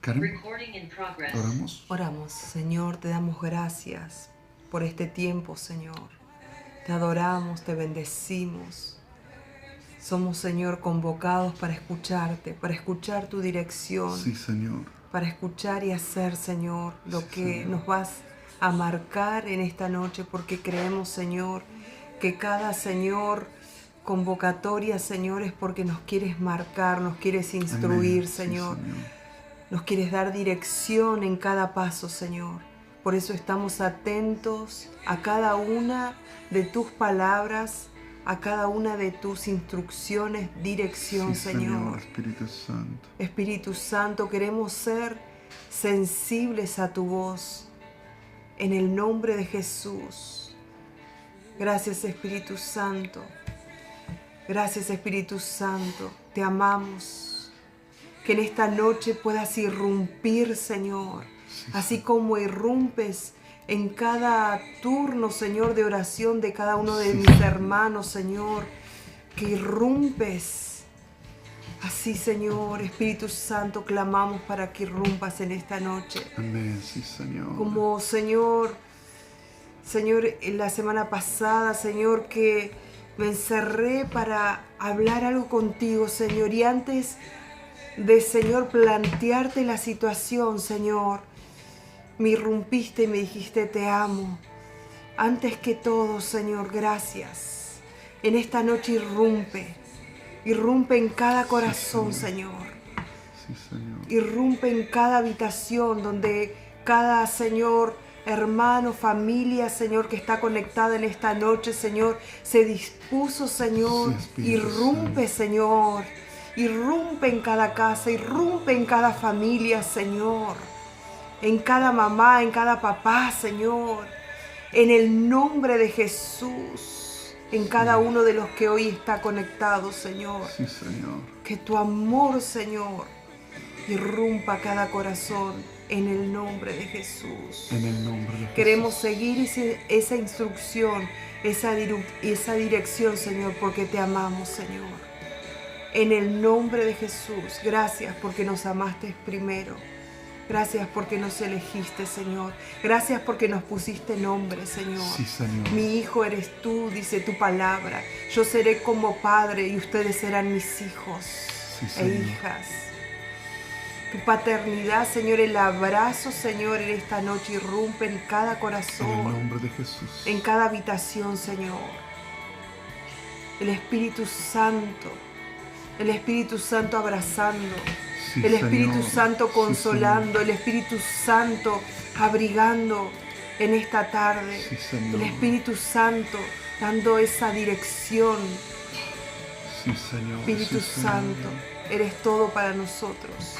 Karen, oramos. Oramos, Señor, te damos gracias por este tiempo, Señor. Te adoramos, te bendecimos. Somos, Señor, convocados para escucharte, para escuchar tu dirección. Sí, Señor. Para escuchar y hacer, Señor, lo Sí, que Señor. nos vas a marcar en esta noche, porque creemos, Señor, que cada, Señor, convocatoria, Señor, es porque nos quieres marcar, nos quieres instruir, Amén. Sí, Señor. Señor. Nos quieres dar dirección en cada paso, Señor. Por eso estamos atentos a cada una de tus palabras, a cada una de tus instrucciones, dirección, Sí, Señor. Espíritu Santo. Espíritu Santo, queremos ser sensibles a tu voz. En el nombre de Jesús. Gracias, Espíritu Santo. Gracias, Espíritu Santo. Te amamos. Que en esta noche puedas irrumpir, Señor. Sí, Así como irrumpes en cada turno, Señor, de oración de cada uno de Sí, mis Señor. hermanos, Señor. Que irrumpes. Así, Señor, Espíritu Santo, clamamos para que irrumpas en esta noche. Amén. Sí, Señor. Como, Señor, en la semana pasada, Señor, que me encerré para hablar algo contigo, Señor. Y antes de, Señor, plantearte la situación, Señor, me irrumpiste y me dijiste, te amo. Antes que todo, Señor, gracias. En esta noche irrumpe. Irrumpe en cada corazón, Sí, Señor. Sí, Señor. Irrumpe en cada habitación donde cada, Señor, hermano, familia, Señor, que está conectada en esta noche, Señor, se dispuso, Señor. Sí, Espíritu Irrumpe, Santo. Señor. Irrumpe en cada casa, irrumpe en cada familia, Señor. En cada mamá, en cada papá, Señor. En el nombre de Jesús. En cada uno de los que hoy está conectado, Señor. Sí, Señor. Que tu amor, Señor, irrumpa cada corazón en el nombre de Jesús. En el nombre de Jesús. Queremos seguir esa instrucción, esa dirección, Señor, porque te amamos, Señor. En el nombre de Jesús, gracias porque nos amaste primero. Gracias porque nos elegiste, Señor. Gracias porque nos pusiste nombre, Señor. Sí, Señor. Mi hijo eres tú, dice tu palabra. Yo seré como padre y ustedes serán mis hijos Sí, e Señor. hijas. Tu paternidad, Señor, el abrazo, Señor, en esta noche irrumpe en cada En el corazón, nombre de Jesús. en cada habitación, Señor. El Espíritu Santo abrazando, Sí, el Espíritu Señor. Santo Sí, consolando, el Espíritu Santo abrigando en esta tarde, Sí, Señor. el Espíritu Santo dando esa dirección. Sí, Señor. Espíritu Sí, Señor. Santo, eres todo para nosotros.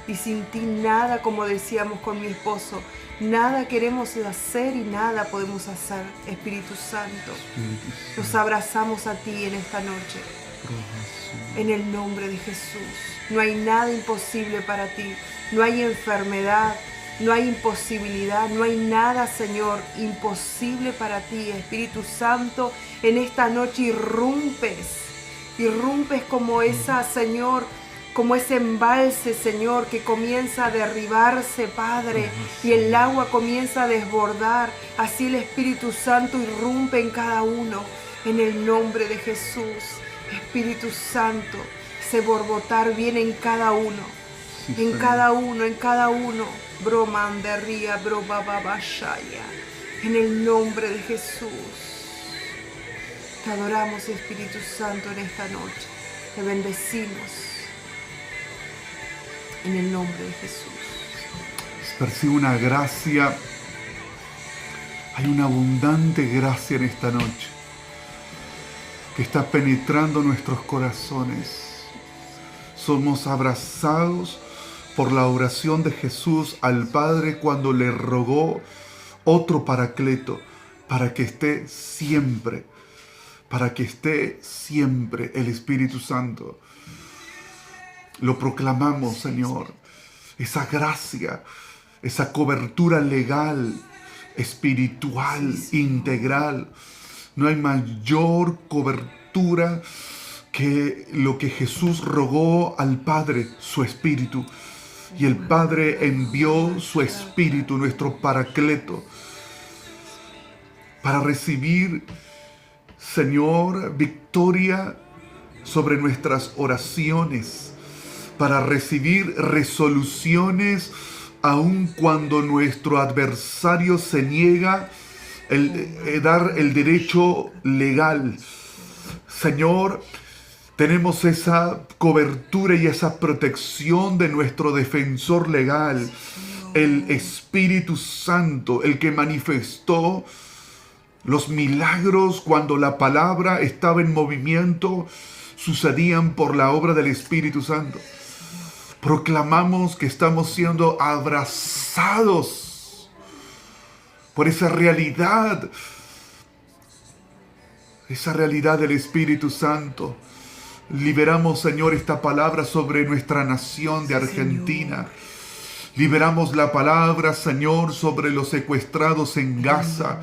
Y sin ti nada, como decíamos con mi esposo, nada queremos hacer y nada podemos hacer, Espíritu Santo. Espíritu Nos Santo. abrazamos a ti en esta noche, Roja, en el nombre de Jesús. No hay nada imposible para ti, no hay enfermedad, no hay imposibilidad, no hay nada, Señor, imposible para ti. Espíritu Santo, en esta noche irrumpes como esa, Señor, como ese embalse, Señor, que comienza a derribarse, Padre, y el agua comienza a desbordar. Así el Espíritu Santo irrumpe en cada uno, en el nombre de Jesús. Espíritu Santo, ese borbotar viene en cada uno, Sí, en Señor. cada uno, en cada uno. Bromandería, brobababashaya, en el nombre de Jesús. Te adoramos, Espíritu Santo, en esta noche. Te bendecimos. En el nombre de Jesús. Percibo una gracia. Hay una abundante gracia en esta noche que está penetrando nuestros corazones. Somos abrazados por la oración de Jesús al Padre cuando le rogó otro Paracleto para que esté siempre el Espíritu Santo. Lo proclamamos, Señor, esa gracia, esa cobertura legal, espiritual, integral. No hay mayor cobertura que lo que Jesús rogó al Padre, su Espíritu. Y el Padre envió su Espíritu, nuestro Paracleto, para recibir, Señor, victoria sobre nuestras oraciones, para recibir resoluciones aun cuando nuestro adversario se niega dar el derecho legal. Señor, tenemos esa cobertura y esa protección de nuestro defensor legal, el Espíritu Santo, el que manifestó los milagros cuando la palabra estaba en movimiento, sucedían por la obra del Espíritu Santo. Proclamamos que estamos siendo abrazados por esa realidad del Espíritu Santo. Liberamos, Señor, esta palabra sobre nuestra nación de Argentina. Liberamos la palabra, Señor, sobre los secuestrados en Gaza.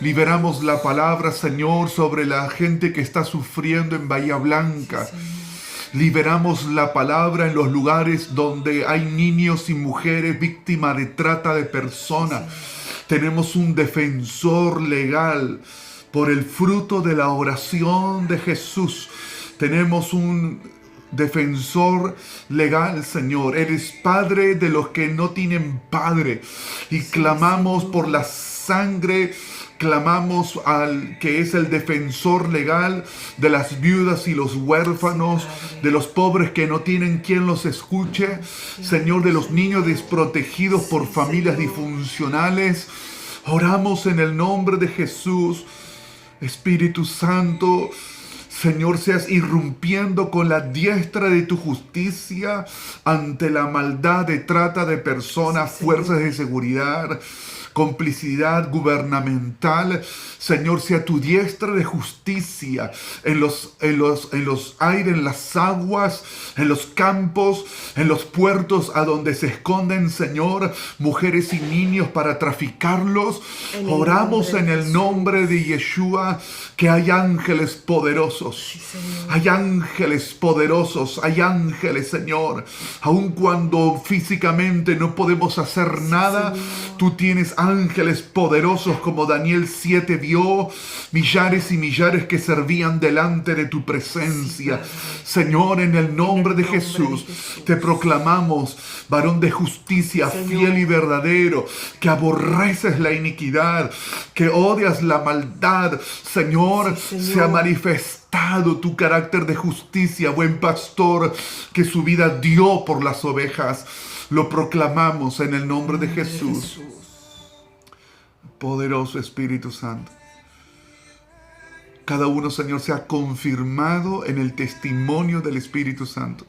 Liberamos la palabra, Señor, sobre la gente que está sufriendo en Bahía Blanca. Liberamos la palabra en los lugares donde hay niños y mujeres víctimas de trata de personas. Tenemos un defensor legal por el fruto de la oración de Jesús. Tenemos un defensor legal, Señor. Eres Padre de los que no tienen Padre. Y clamamos por la sangre. Clamamos al que es el defensor legal de las viudas y los huérfanos, de los pobres que no tienen quien los escuche. Señor, de los niños desprotegidos por familias disfuncionales. Oramos en el nombre de Jesús. Espíritu Santo, Señor, seas irrumpiendo con la diestra de tu justicia ante la maldad de trata de personas, fuerzas de seguridad, complicidad gubernamental. Señor, sea tu diestra de justicia en los aires, en las aguas, en los campos, en los puertos a donde se esconden, Señor, mujeres y niños para traficarlos. Oramos en el nombre de Yeshua que hay ángeles poderosos. Hay ángeles poderosos, hay ángeles, Señor. Aun cuando físicamente no podemos hacer nada, tú tienes ángeles poderosos, como Daniel 7 vio millares y millares que servían delante de tu presencia. Señor, en el nombre de Jesús, te proclamamos, varón de justicia, fiel y verdadero, que aborreces la iniquidad, que odias la maldad. Señor, se ha manifestado tu carácter de justicia, buen pastor, que su vida dio por las ovejas. Lo proclamamos en el nombre de Jesús. Poderoso Espíritu Santo. Cada uno, Señor, sea confirmado en el testimonio del Espíritu Santo.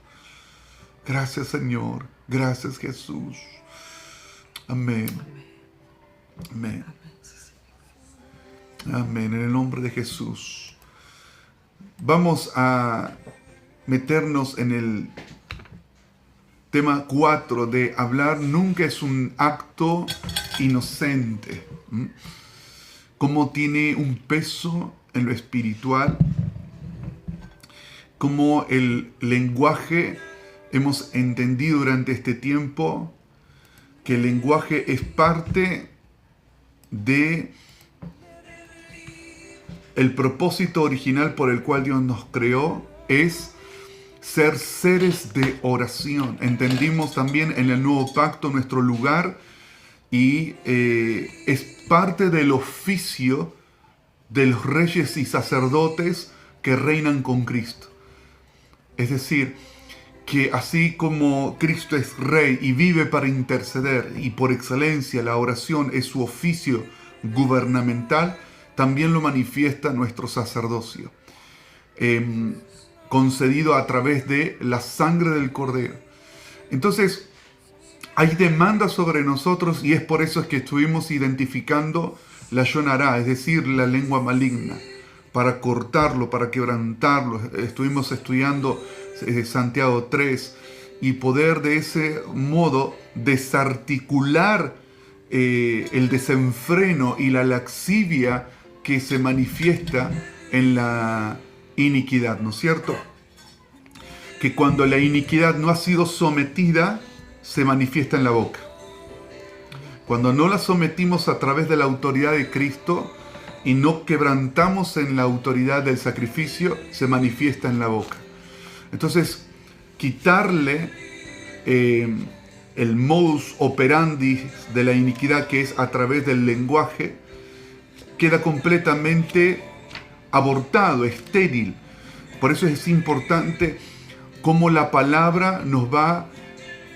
Gracias, Señor. Gracias, Jesús. Amén. Amén. Amén. En el nombre de Jesús. Vamos a meternos en el tema 4 de hablar nunca es un acto inocente. Cómo tiene un peso en lo espiritual, cómo el lenguaje, hemos entendido durante este tiempo que el lenguaje es parte de el propósito original por el cual Dios nos creó, es ser seres de oración. Entendimos también en el nuevo pacto nuestro lugar y es parte del oficio de los reyes y sacerdotes que reinan con Cristo. Es decir, que así como Cristo es rey y vive para interceder, y por excelencia la oración es su oficio gubernamental, también lo manifiesta nuestro sacerdocio, concedido a través de la sangre del Cordero. Entonces, hay demanda sobre nosotros y es por eso que estuvimos identificando la Yonará, es decir, la lengua maligna, para cortarlo, para quebrantarlo. Estuvimos estudiando Santiago 3 y poder de ese modo desarticular el desenfreno y la laxivia que se manifiesta en la iniquidad, ¿no es cierto? Que cuando la iniquidad no ha sido sometida, se manifiesta en la boca. Cuando no la sometimos a través de la autoridad de Cristo y no quebrantamos en la autoridad del sacrificio, se manifiesta en la boca. Entonces, quitarle el modus operandi de la iniquidad, que es a través del lenguaje, queda completamente abortado, estéril. Por eso es importante cómo la palabra nos va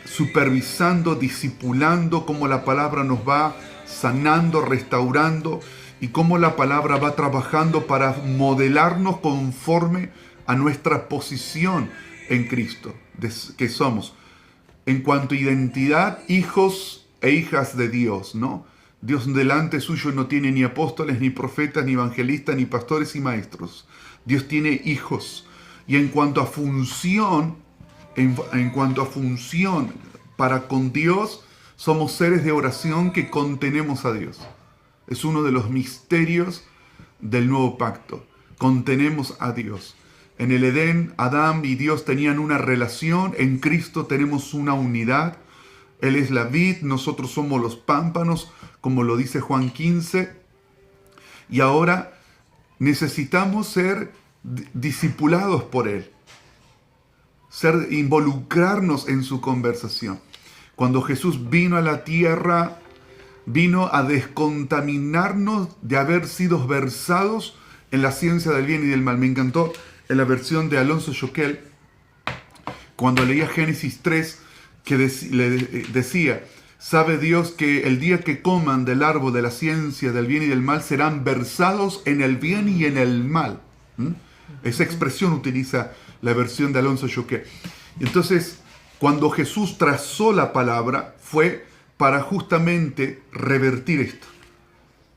supervisando, discipulando, cómo la palabra nos va sanando, restaurando, y cómo la palabra va trabajando para modelarnos conforme a nuestra posición en Cristo, que somos, en cuanto a identidad, hijos e hijas de Dios, ¿no? Dios delante suyo no tiene ni apóstoles, ni profetas, ni evangelistas, ni pastores y maestros. Dios tiene hijos. Y en cuanto a función, para con Dios, somos seres de oración que contenemos a Dios. Es uno de los misterios del nuevo pacto. Contenemos a Dios. En el Edén, Adán y Dios tenían una relación. En Cristo tenemos una unidad. Él es la vid, nosotros somos los pámpanos, como lo dice Juan 15. Y ahora necesitamos ser discipulados por Él. Involucrarnos en su conversación. Cuando Jesús vino a la tierra, vino a descontaminarnos de haber sido versados en la ciencia del bien y del mal. Me encantó en la versión de Alonso Joquel, cuando leía Génesis 3, que le decía: sabe Dios que el día que coman del árbol de la ciencia del bien y del mal, serán versados en el bien y en el mal. Esa expresión utiliza la versión de Alonso Joquel. Entonces, cuando Jesús trazó la palabra, fue para justamente revertir esto.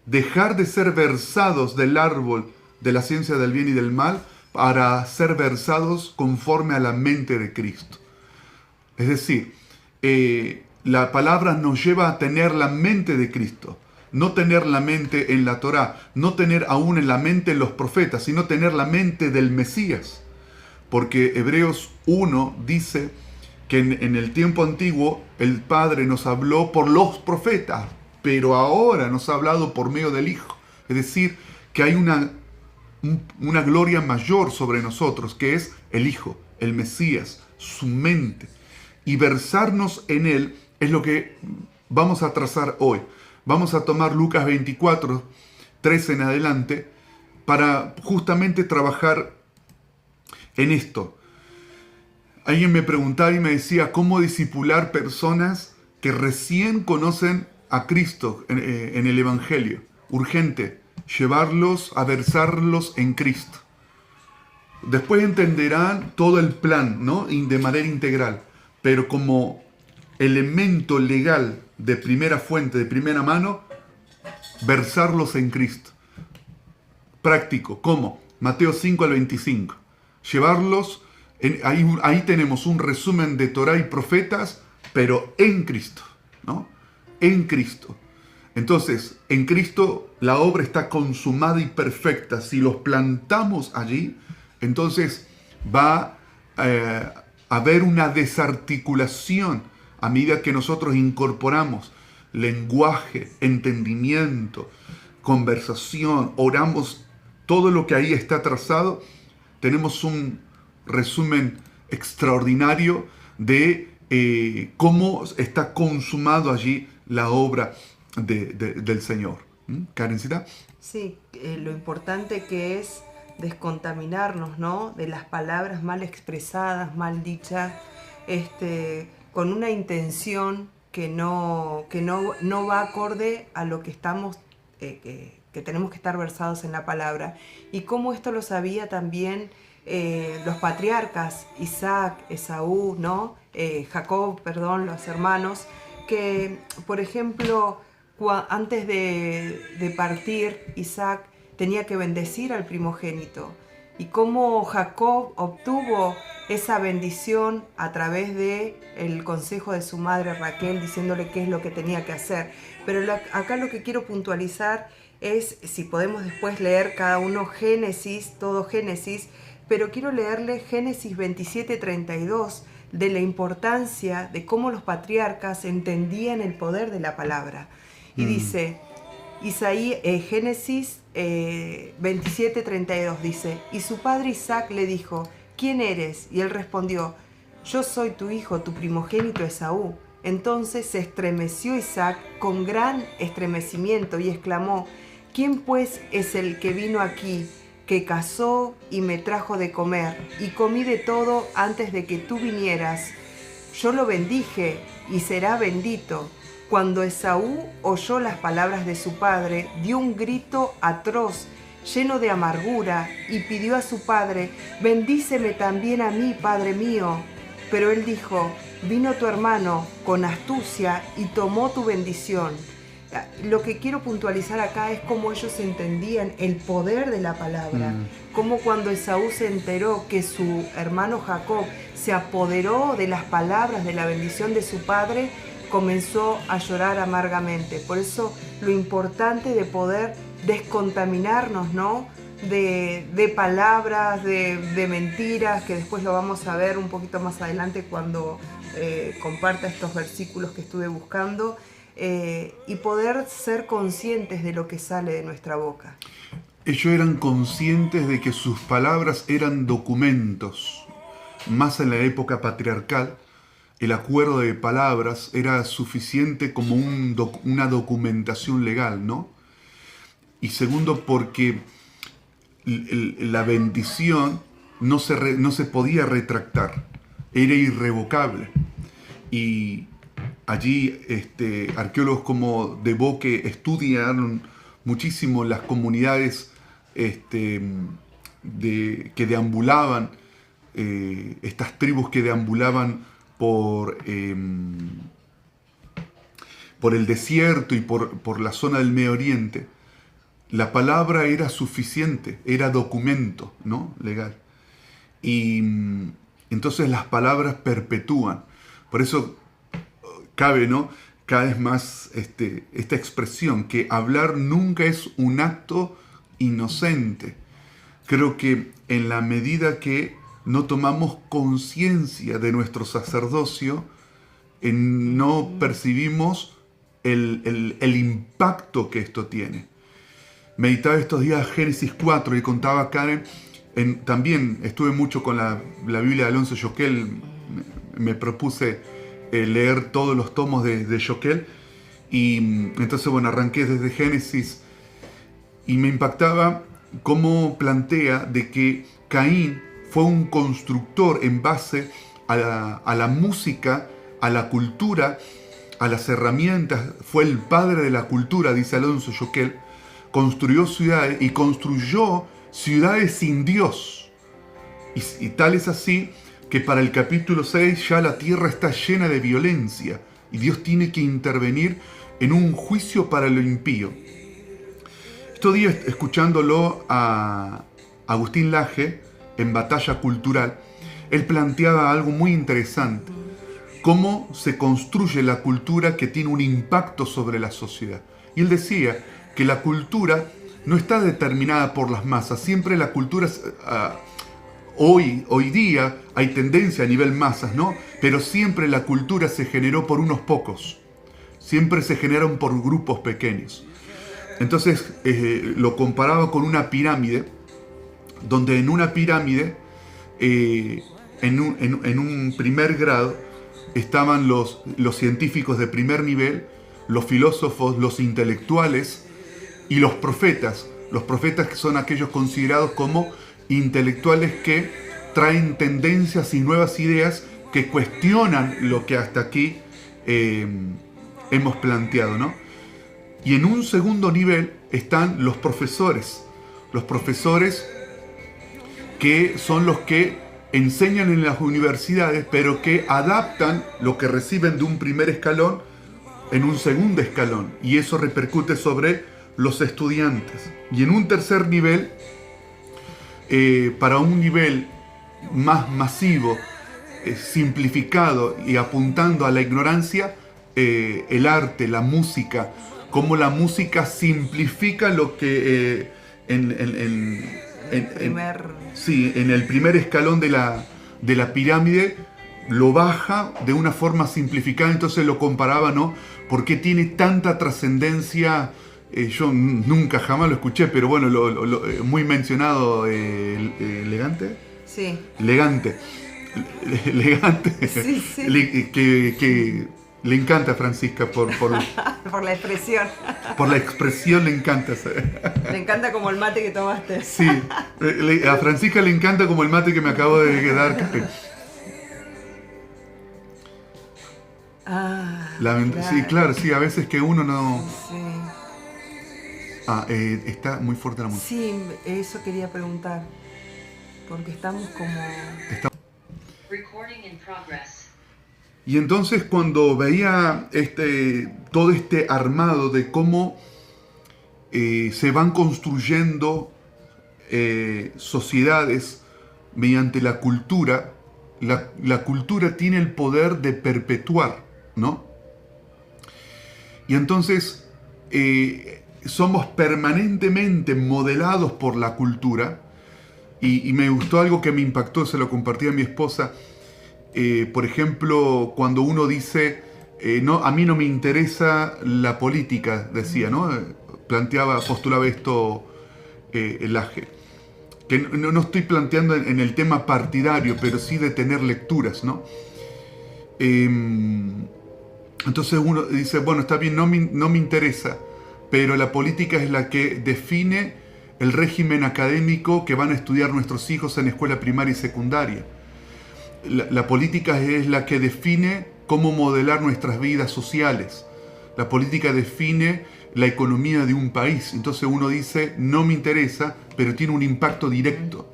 Dejar de ser versados del árbol de la ciencia del bien y del mal para ser versados conforme a la mente de Cristo. Es decir, la palabra nos lleva a tener la mente de Cristo. No tener la mente en la Torá, no tener aún en la mente en los profetas, sino tener la mente del Mesías. Porque Hebreos 1 dice que en el tiempo antiguo el Padre nos habló por los profetas, pero ahora nos ha hablado por medio del Hijo. Es decir, que hay una gloria mayor sobre nosotros, que es el Hijo, el Mesías, su mente. Y versarnos en Él es lo que vamos a trazar hoy. Vamos a tomar Lucas 24, 13 en adelante, para justamente trabajar en esto. Alguien me preguntaba y me decía, ¿cómo discipular personas que recién conocen a Cristo en el Evangelio? Urgente, llevarlos a versarlos en Cristo. Después entenderán todo el plan, ¿no? De manera integral, pero como elemento legal de primera fuente, de primera mano, versarlos en Cristo. Práctico, ¿cómo? Mateo 5 al 25. Llevarlos, ahí tenemos un resumen de Torá y profetas, pero en Cristo, ¿no? En Cristo. Entonces, en Cristo la obra está consumada y perfecta. Si los plantamos allí, entonces va a haber una desarticulación a medida que nosotros incorporamos lenguaje, entendimiento, conversación, oramos, todo lo que ahí está trazado. Tenemos un resumen extraordinario de cómo está consumado allí la obra del Señor. Karencita. Sí, lo importante que es descontaminarnos, ¿no? De las palabras mal expresadas, mal dichas, con una intención que no va acorde a lo que estamos, que tenemos que estar versados en la palabra. Y cómo esto lo sabía también los patriarcas, Isaac, Esaú, ¿no? Jacob, los hermanos, que, por ejemplo, antes de partir, Isaac tenía que bendecir al primogénito. Y cómo Jacob obtuvo esa bendición a través del consejo de su madre Raquel, diciéndole qué es lo que tenía que hacer. Pero acá lo que quiero puntualizar es, si podemos después leer cada uno Génesis, todo Génesis, pero quiero leerle Génesis 27:32, de la importancia de cómo los patriarcas entendían el poder de la palabra. Y dice, Génesis 27:32 dice, y su padre Isaac le dijo, ¿quién eres? Y él respondió, yo soy tu hijo, tu primogénito Esaú. Entonces se estremeció Isaac con gran estremecimiento y exclamó, ¿quién pues es el que vino aquí, que cazó y me trajo de comer? Y comí de todo antes de que tú vinieras. Yo lo bendije y será bendito. Cuando Esaú oyó las palabras de su padre, dio un grito atroz, lleno de amargura, y pidió a su padre, bendíceme también a mí, padre mío. Pero él dijo, vino tu hermano con astucia y tomó tu bendición. Lo que quiero puntualizar acá es cómo ellos entendían el poder de la palabra. Cómo cuando Esaú se enteró que su hermano Jacob se apoderó de las palabras de la bendición de su padre, comenzó a llorar amargamente. Por eso lo importante de poder descontaminarnos, ¿no?, de palabras, de mentiras, que después lo vamos a ver un poquito más adelante cuando comparta estos versículos que estuve buscando, y poder ser conscientes de lo que sale de nuestra boca. Ellos eran conscientes de que sus palabras eran documentos. Más en la época patriarcal, el acuerdo de palabras era suficiente como una documentación legal, ¿no? Y segundo, porque la bendición no se podía retractar, era irrevocable. Y allí arqueólogos como De Boque estudiaron muchísimo las comunidades que deambulaban, estas tribus que deambulaban por el desierto y por la zona del Medio Oriente. La palabra era suficiente, era documento, ¿no?, legal. Y entonces las palabras perpetúan. Por eso cabe, ¿no?, cada vez más esta expresión, que hablar nunca es un acto inocente. Creo que en la medida que no tomamos conciencia de nuestro sacerdocio, no percibimos el impacto que esto tiene. Meditaba estos días Génesis 4 y contaba Karen, también estuve mucho con la Biblia de Alonso Joquel, me propuse leer todos los tomos de Joquel, y entonces arranqué desde Génesis y me impactaba cómo plantea de que Caín fue un constructor en base a la música, a la cultura, a las herramientas, fue el padre de la cultura, dice Alonso Joquel. Construyó ciudades y construyó ciudades sin Dios. Y tal es así que para el capítulo 6 ya la tierra está llena de violencia y Dios tiene que intervenir en un juicio para lo impío. Estos días, escuchándolo a Agustín Laje en Batalla Cultural, él planteaba algo muy interesante. Cómo se construye la cultura que tiene un impacto sobre la sociedad. Y él decía que la cultura no está determinada por las masas. Siempre la cultura, hoy día hay tendencia a nivel masas, ¿no? Pero siempre la cultura se generó por unos pocos. Siempre se generaron por grupos pequeños. Entonces lo comparaba con una pirámide, donde en una pirámide, en un primer grado, estaban los científicos de primer nivel, los filósofos, los intelectuales y los profetas. Los profetas, que son aquellos considerados como intelectuales que traen tendencias y nuevas ideas que cuestionan lo que hasta aquí hemos planteado, ¿no? Y en un segundo nivel están los profesores. Los profesores que son los que enseñan en las universidades, pero que adaptan lo que reciben de un primer escalón en un segundo escalón. Y eso repercute sobre los estudiantes. Y en un tercer nivel, para un nivel más masivo, simplificado y apuntando a la ignorancia, el arte, la música, cómo la música simplifica lo que en el primer escalón de la pirámide lo baja de una forma simplificada, entonces lo comparaba, ¿no? ¿Por qué tiene tanta trascendencia? Yo nunca jamás lo escuché, pero bueno, muy mencionado, elegante. Sí. Elegante. Elegante. Sí, sí. Que le encanta a Francisca por Por la expresión. por la expresión, le encanta. Le encanta como el mate que tomaste. Sí, a Francisca le encanta como el mate que me acabo de dar. Claro. Sí, claro, sí, a veces que uno no... Sí. Está muy fuerte la música. Sí, eso quería preguntar. Porque estamos como... Recording in progress. Y entonces cuando veía todo este armado de cómo se van construyendo sociedades mediante la cultura, la cultura tiene el poder de perpetuar, ¿no? Y entonces somos permanentemente modelados por la cultura, y me gustó algo que me impactó, se lo compartí a mi esposa. Por ejemplo, cuando uno dice, no, a mí no me interesa la política, decía, ¿no? Postulaba esto el Aje. Que no estoy planteando en el tema partidario, pero sí de tener lecturas, ¿no? Entonces uno dice, bueno, está bien, no me interesa, pero la política es la que define el régimen académico que van a estudiar nuestros hijos en escuela primaria y secundaria. La política es la que define cómo modelar nuestras vidas sociales. La política define la economía de un país. Entonces uno dice, no me interesa, pero tiene un impacto directo.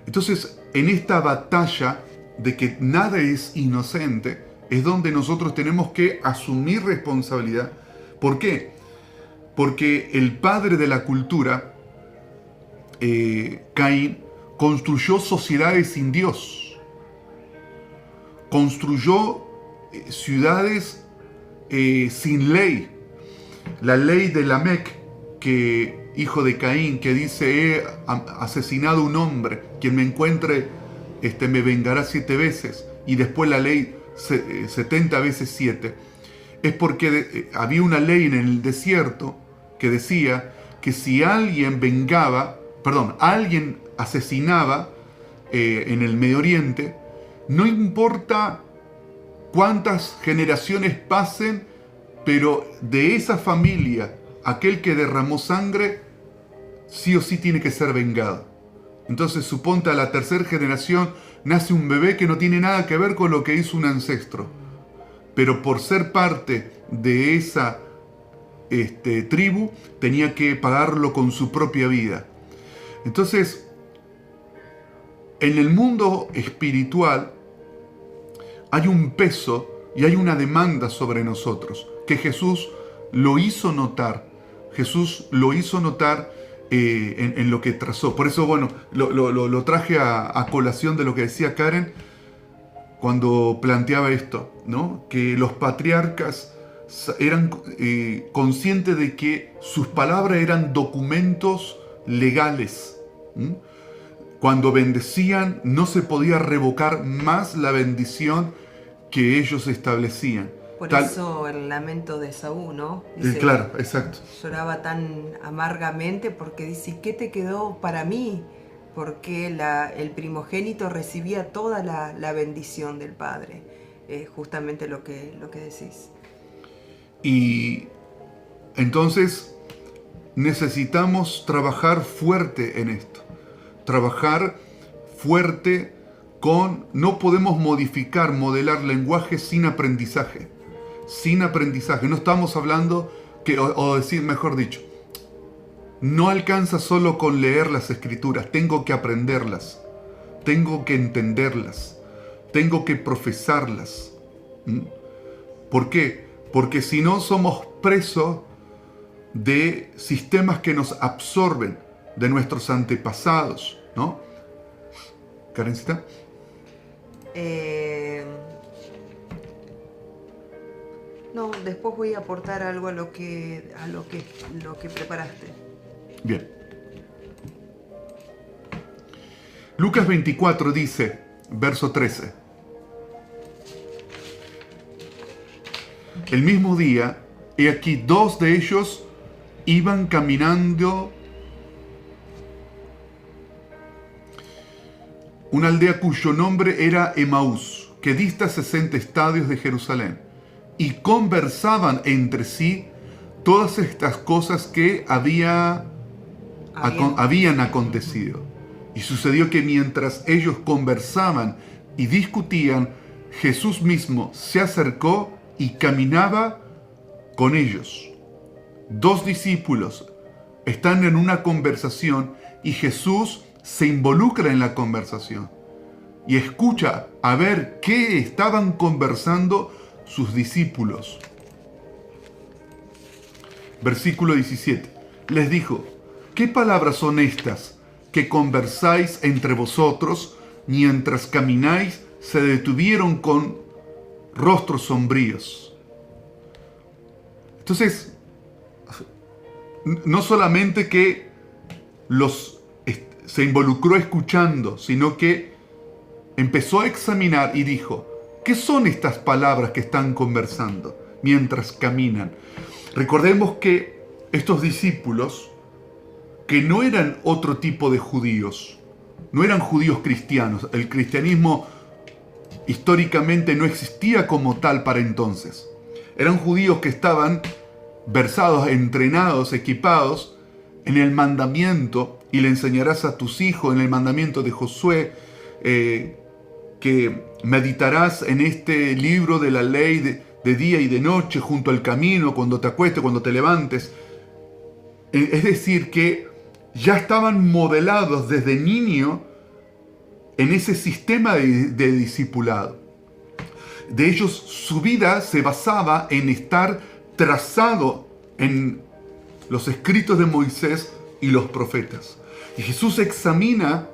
Entonces, en esta batalla de que nada es inocente, es donde nosotros tenemos que asumir responsabilidad. ¿Por qué? Porque el padre de la cultura, Caín, construyó sociedades sin Dios. Construyó ciudades sin ley. La ley de Lamec, hijo de Caín, que dice, he asesinado a un hombre, quien me encuentre me vengará 7 veces, y después la ley 70 veces 7, es porque había una ley en el desierto que decía que si alguien alguien asesinaba en el Medio Oriente, no importa cuántas generaciones pasen, pero de esa familia, aquel que derramó sangre, sí o sí tiene que ser vengado. Entonces, suponte a la 3ª generación, nace un bebé que no tiene nada que ver con lo que hizo un ancestro. Pero por ser parte de esa tribu, tenía que pagarlo con su propia vida. Entonces, en el mundo espiritual, hay un peso y hay una demanda sobre nosotros, que Jesús lo hizo notar. Jesús lo hizo notar en lo que trazó. Por eso, bueno, lo traje a colación de lo que decía Karen cuando planteaba esto, ¿no? Que los patriarcas eran conscientes de que sus palabras eran documentos legales. Cuando bendecían, no se podía revocar más la bendición que ellos establecían. Por eso el lamento de Esaú, ¿no? Dice, claro, exacto. Lloraba tan amargamente porque dice, ¿qué te quedó para mí? Porque el primogénito recibía toda la bendición del Padre. Justamente lo que decís. Y entonces necesitamos trabajar fuerte en esto. Trabajar fuerte no podemos modelar lenguaje sin aprendizaje. Sin aprendizaje. No estamos hablando o decir, mejor dicho, no alcanza solo con leer las escrituras, tengo que aprenderlas, tengo que entenderlas, tengo que profesarlas. ¿Por qué? Porque si no somos presos de sistemas que nos absorben, de nuestros antepasados, ¿no? Karencita. No, después voy a aportar algo a lo que preparaste. Bien. Lucas 24 dice, verso 13. el mismo día, he aquí 2 de ellos iban caminando una aldea cuyo nombre era Emaús, que dista 60 estadios de Jerusalén, y conversaban entre sí todas estas cosas que habían acontecido. Y sucedió que mientras ellos conversaban y discutían, Jesús mismo se acercó y caminaba con ellos. 2 discípulos están en una conversación y Jesús se involucra en la conversación y escucha a ver qué estaban conversando sus discípulos. Versículo 17. Les dijo: ¿qué palabras son estas que conversáis entre vosotros mientras camináis? Se detuvieron con rostros sombríos. Entonces, no solamente que se involucró escuchando, sino que empezó a examinar y dijo: ¿qué son estas palabras que están conversando mientras caminan? Recordemos que estos discípulos, que no eran otro tipo de judíos, no eran judíos cristianos, el cristianismo históricamente no existía como tal para entonces. Eran judíos que estaban versados, entrenados, equipados en el mandamiento, y le enseñarás a tus hijos en el mandamiento de Josué, que meditarás en este libro de la ley de día y de noche, junto al camino, cuando te acuestes, cuando te levantes. Es decir, que ya estaban modelados desde niño en ese sistema de discipulado. De ellos, su vida se basaba en estar trazado en los escritos de Moisés y los profetas. Y Jesús examina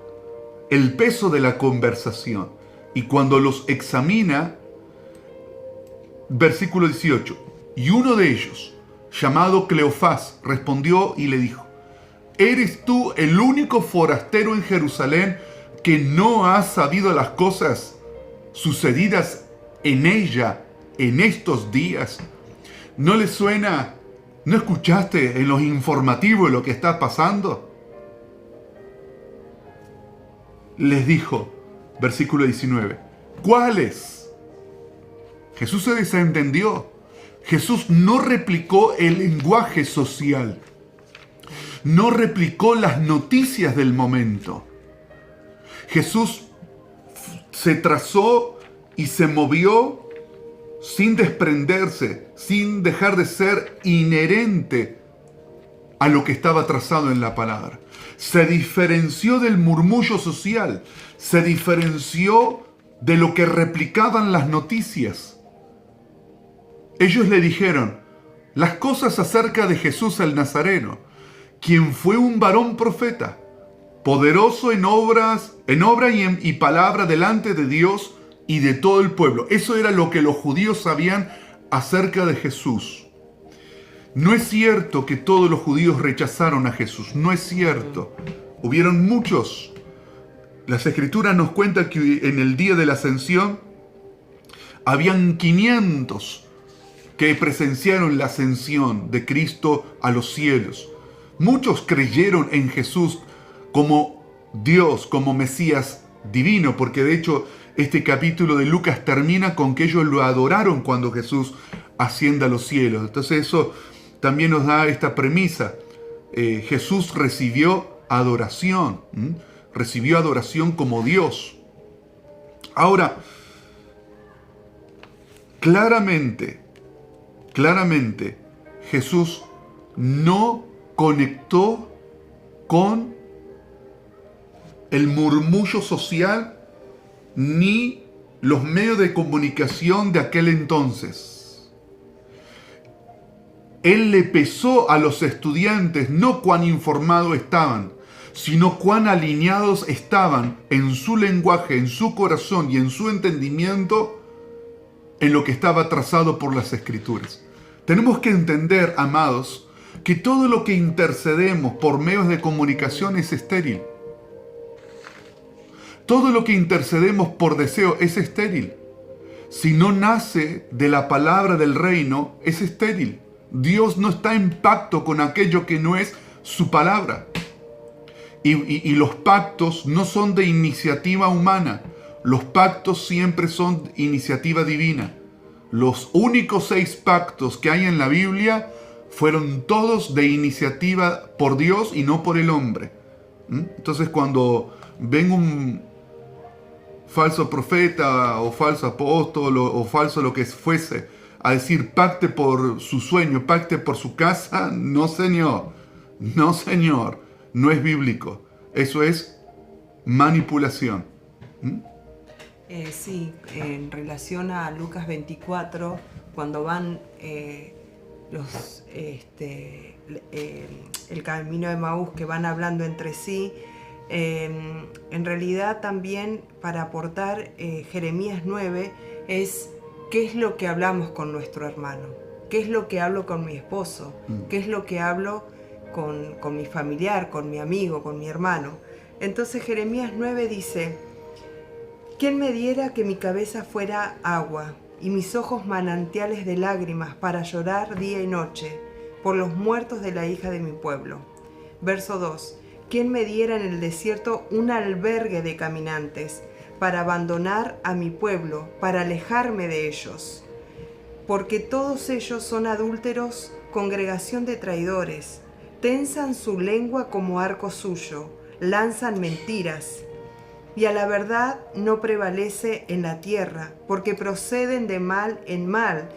el peso de la conversación. Y cuando los examina, versículo 18, y uno de ellos, llamado Cleofás, respondió y le dijo: ¿eres tú el único forastero en Jerusalén que no ha sabido las cosas sucedidas en ella en estos días? ¿No le suena? ¿No escuchaste en los informativos lo que está pasando? Les dijo, versículo 19, ¿cuáles? Jesús se desentendió. Jesús no replicó el lenguaje social. No replicó las noticias del momento. Jesús se trazó y se movió sin desprenderse, sin dejar de ser inherente a lo que estaba trazado en la palabra. Se diferenció del murmullo social, se diferenció de lo que replicaban las noticias. Ellos le dijeron las cosas acerca de Jesús el Nazareno, quien fue un varón profeta, poderoso en obra y palabra delante de Dios y de todo el pueblo. Eso era lo que los judíos sabían acerca de Jesús. No es cierto que todos los judíos rechazaron a Jesús, no es cierto. Hubieron muchos. Las Escrituras nos cuentan que en el día de la Ascensión habían 500 que presenciaron la ascensión de Cristo a los cielos. Muchos creyeron en Jesús como Dios, como Mesías divino, porque de hecho este capítulo de Lucas termina con que ellos lo adoraron cuando Jesús asciende a los cielos. Entonces eso también nos da esta premisa. Jesús recibió adoración, recibió adoración como Dios. Ahora, claramente, Jesús no conectó con el murmullo social ni los medios de comunicación de aquel entonces. Él le pesó a los estudiantes no cuán informados estaban, sino cuán alineados estaban en su lenguaje, en su corazón y en su entendimiento en lo que estaba trazado por las Escrituras. Tenemos que entender, amados, que todo lo que intercedemos por medios de comunicación es estéril. Todo lo que intercedemos por deseo es estéril. si no nace de la palabra del reino, es estéril. Dios no está en pacto con aquello que no es su palabra. Y los pactos no son de iniciativa humana. Los pactos siempre son iniciativa divina. Los únicos 6 pactos que hay en la Biblia fueron todos de iniciativa por Dios y no por el hombre. Entonces, cuando ven un falso profeta o falso apóstol o falso lo que fuese a decir pacte por su sueño, pacte por su casa, no señor, no señor, no es bíblico. Eso es manipulación. Sí, en relación a Lucas 24, cuando van el camino de Emaús, que van hablando entre sí, en realidad también para aportar Jeremías 9 es qué es lo que hablamos con nuestro hermano, qué es lo que hablo con mi esposo, qué es lo que hablo con mi familiar, con mi amigo, con mi hermano. Entonces Jeremías 9 dice: ¿quién me diera que mi cabeza fuera agua y mis ojos manantiales de lágrimas para llorar día y noche por los muertos de la hija de mi pueblo? Verso 2. ¿Quién me diera en el desierto un albergue de caminantes para abandonar a mi pueblo, para alejarme de ellos? Porque todos ellos son adúlteros, congregación de traidores. Tensan su lengua como arco suyo, lanzan mentiras. Y a la verdad no prevalece en la tierra, porque proceden de mal en mal.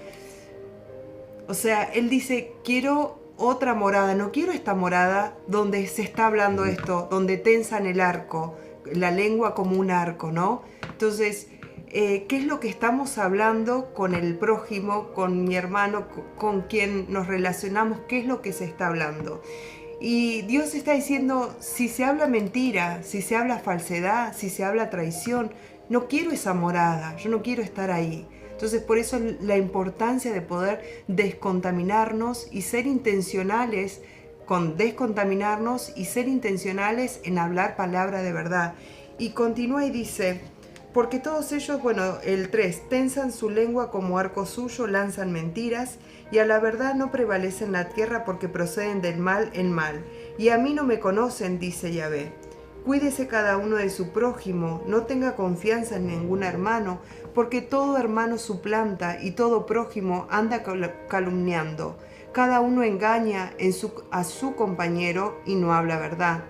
O sea, él dice, quiero otra morada, no quiero esta morada donde se está hablando esto, donde tensan el arco, la lengua como un arco, ¿no? Entonces, ¿qué es lo que estamos hablando con el prójimo, con mi hermano, con quien nos relacionamos? ¿Qué es lo que se está hablando? Y Dios está diciendo, si se habla mentira, si se habla falsedad, si se habla traición, no quiero esa morada, yo no quiero estar ahí. Entonces, por eso la importancia de poder descontaminarnos y ser intencionales con descontaminarnos y ser intencionales en hablar palabra de verdad. Y continúa y dice, porque todos ellos, bueno, el 3, tensan su lengua como arco suyo, lanzan mentiras, y a la verdad no prevalecen en la tierra porque proceden del mal en mal. Y a mí no me conocen, dice Yahvé. Cuídese cada uno de su prójimo, no tenga confianza en ningún hermano, porque todo hermano suplanta y todo prójimo anda calumniando. Cada uno engaña a su compañero y no habla verdad.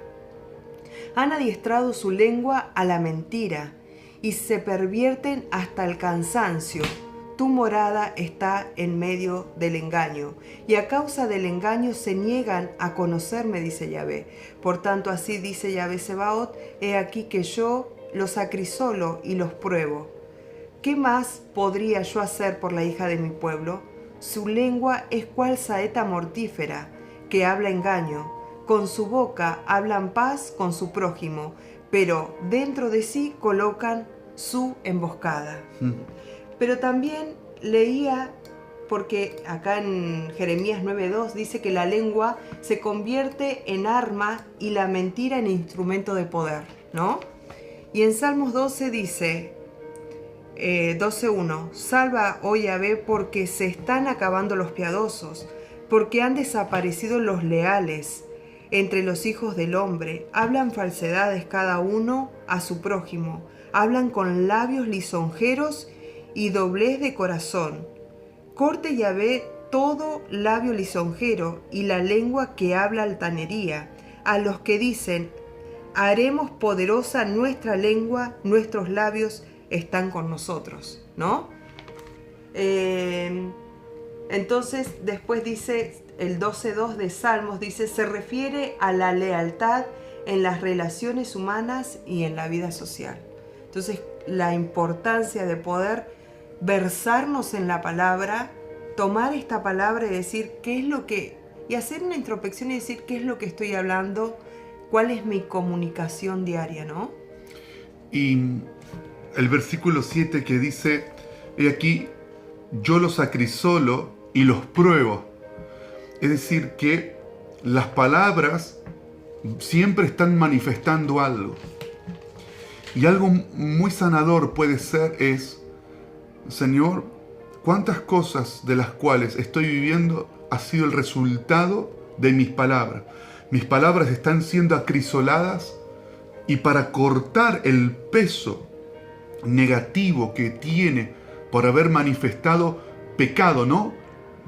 Han adiestrado su lengua a la mentira y se pervierten hasta el cansancio. Tu morada está en medio del engaño, y a causa del engaño se niegan a conocerme, dice Yahvé. Por tanto, así dice Yahvé Sebaot, he aquí que yo los acrisolo y los pruebo. ¿Qué más podría yo hacer por la hija de mi pueblo? Su lengua es cual saeta mortífera, que habla engaño. Con su boca hablan paz con su prójimo, pero dentro de sí colocan su emboscada. Pero también leía, porque acá en Jeremías 9:2 dice que la lengua se convierte en arma y la mentira en instrumento de poder, ¿no? Y en Salmos 12 dice, 12:1, salva, oh Yahvé, porque se están acabando los piadosos, porque han desaparecido los leales entre los hijos del hombre, hablan falsedades cada uno a su prójimo, hablan con labios lisonjeros y doblez de corazón. Corte Yahvé todo labio lisonjero y la lengua que habla altanería, a los que dicen, haremos poderosa nuestra lengua, nuestros labios están con nosotros, ¿no? Entonces, después dice, el 12:2 de Salmos, dice, se refiere a la lealtad en las relaciones humanas y en la vida social. Entonces, la importancia de poder versarnos en la palabra, tomar esta palabra y decir qué es lo que, y hacer una introspección y decir qué es lo que estoy hablando, cuál es mi comunicación diaria, ¿no? Y el versículo 7 que dice, he aquí, yo los acrisolo y los pruebo. Es decir, que las palabras siempre están manifestando algo. Y algo muy sanador puede ser es Señor, cuántas cosas de las cuales estoy viviendo ha sido el resultado de mis palabras. Mis palabras están siendo acrisoladas y para cortar el peso negativo que tiene por haber manifestado pecado, ¿no?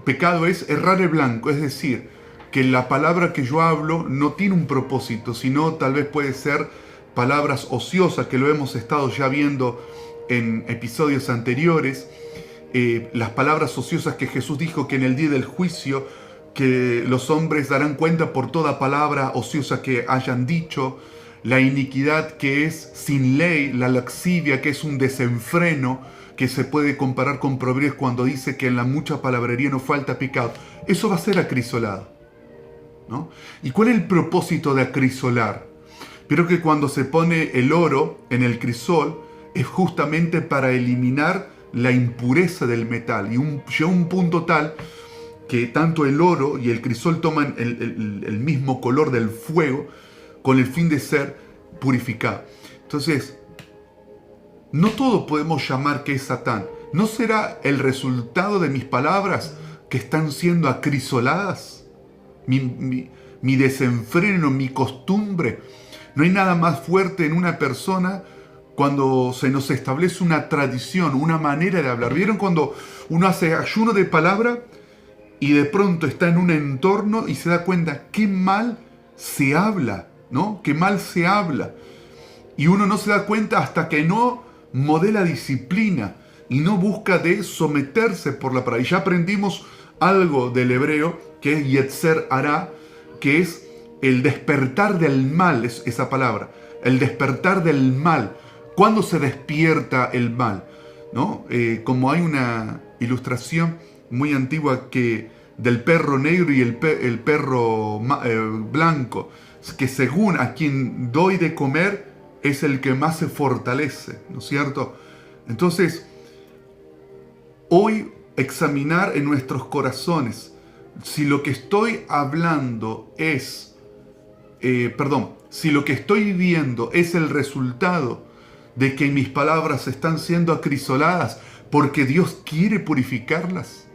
Pecado es errar el blanco, es decir, que la palabra que yo hablo no tiene un propósito, sino tal vez puede ser palabras ociosas, que lo hemos estado ya viendo en episodios anteriores, las palabras ociosas que Jesús dijo que en el día del juicio, que los hombres darán cuenta por toda palabra ociosa que hayan dicho, la iniquidad que es sin ley, la laxivia que es un desenfreno, que se puede comparar con Proverbios cuando dice que en la mucha palabrería no falta pecado. Eso va a ser acrisolado, ¿no? ¿Y cuál es el propósito de acrisolar? Pero que cuando se pone el oro en el crisol es justamente para eliminar la impureza del metal. Y llega un punto tal que tanto el oro y el crisol toman el mismo color del fuego con el fin de ser purificado. Entonces, no todo podemos llamar que es Satán. ¿No será el resultado de mis palabras que están siendo acrisoladas? Mi desenfreno, mi costumbre. No hay nada más fuerte en una persona cuando se nos establece una tradición, una manera de hablar. ¿Vieron cuando uno hace ayuno de palabra y de pronto está en un entorno y se da cuenta qué mal se habla, ¿no? Qué mal se habla. Y uno no se da cuenta hasta que no modela disciplina y no busca de someterse por la palabra. Y ya aprendimos algo del hebreo que es Yetzer Hará, que es el despertar del mal, es esa palabra, el despertar del mal. ¿Cuándo se despierta el mal? ¿No? Como hay una ilustración muy antigua del perro negro y el perro blanco, que según a quien doy de comer es el que más se fortalece, ¿no es cierto? Entonces, hoy examinar en nuestros corazones si lo que estoy hablando si lo que estoy viviendo es el resultado de que mis palabras están siendo acrisoladas porque Dios quiere purificarlas.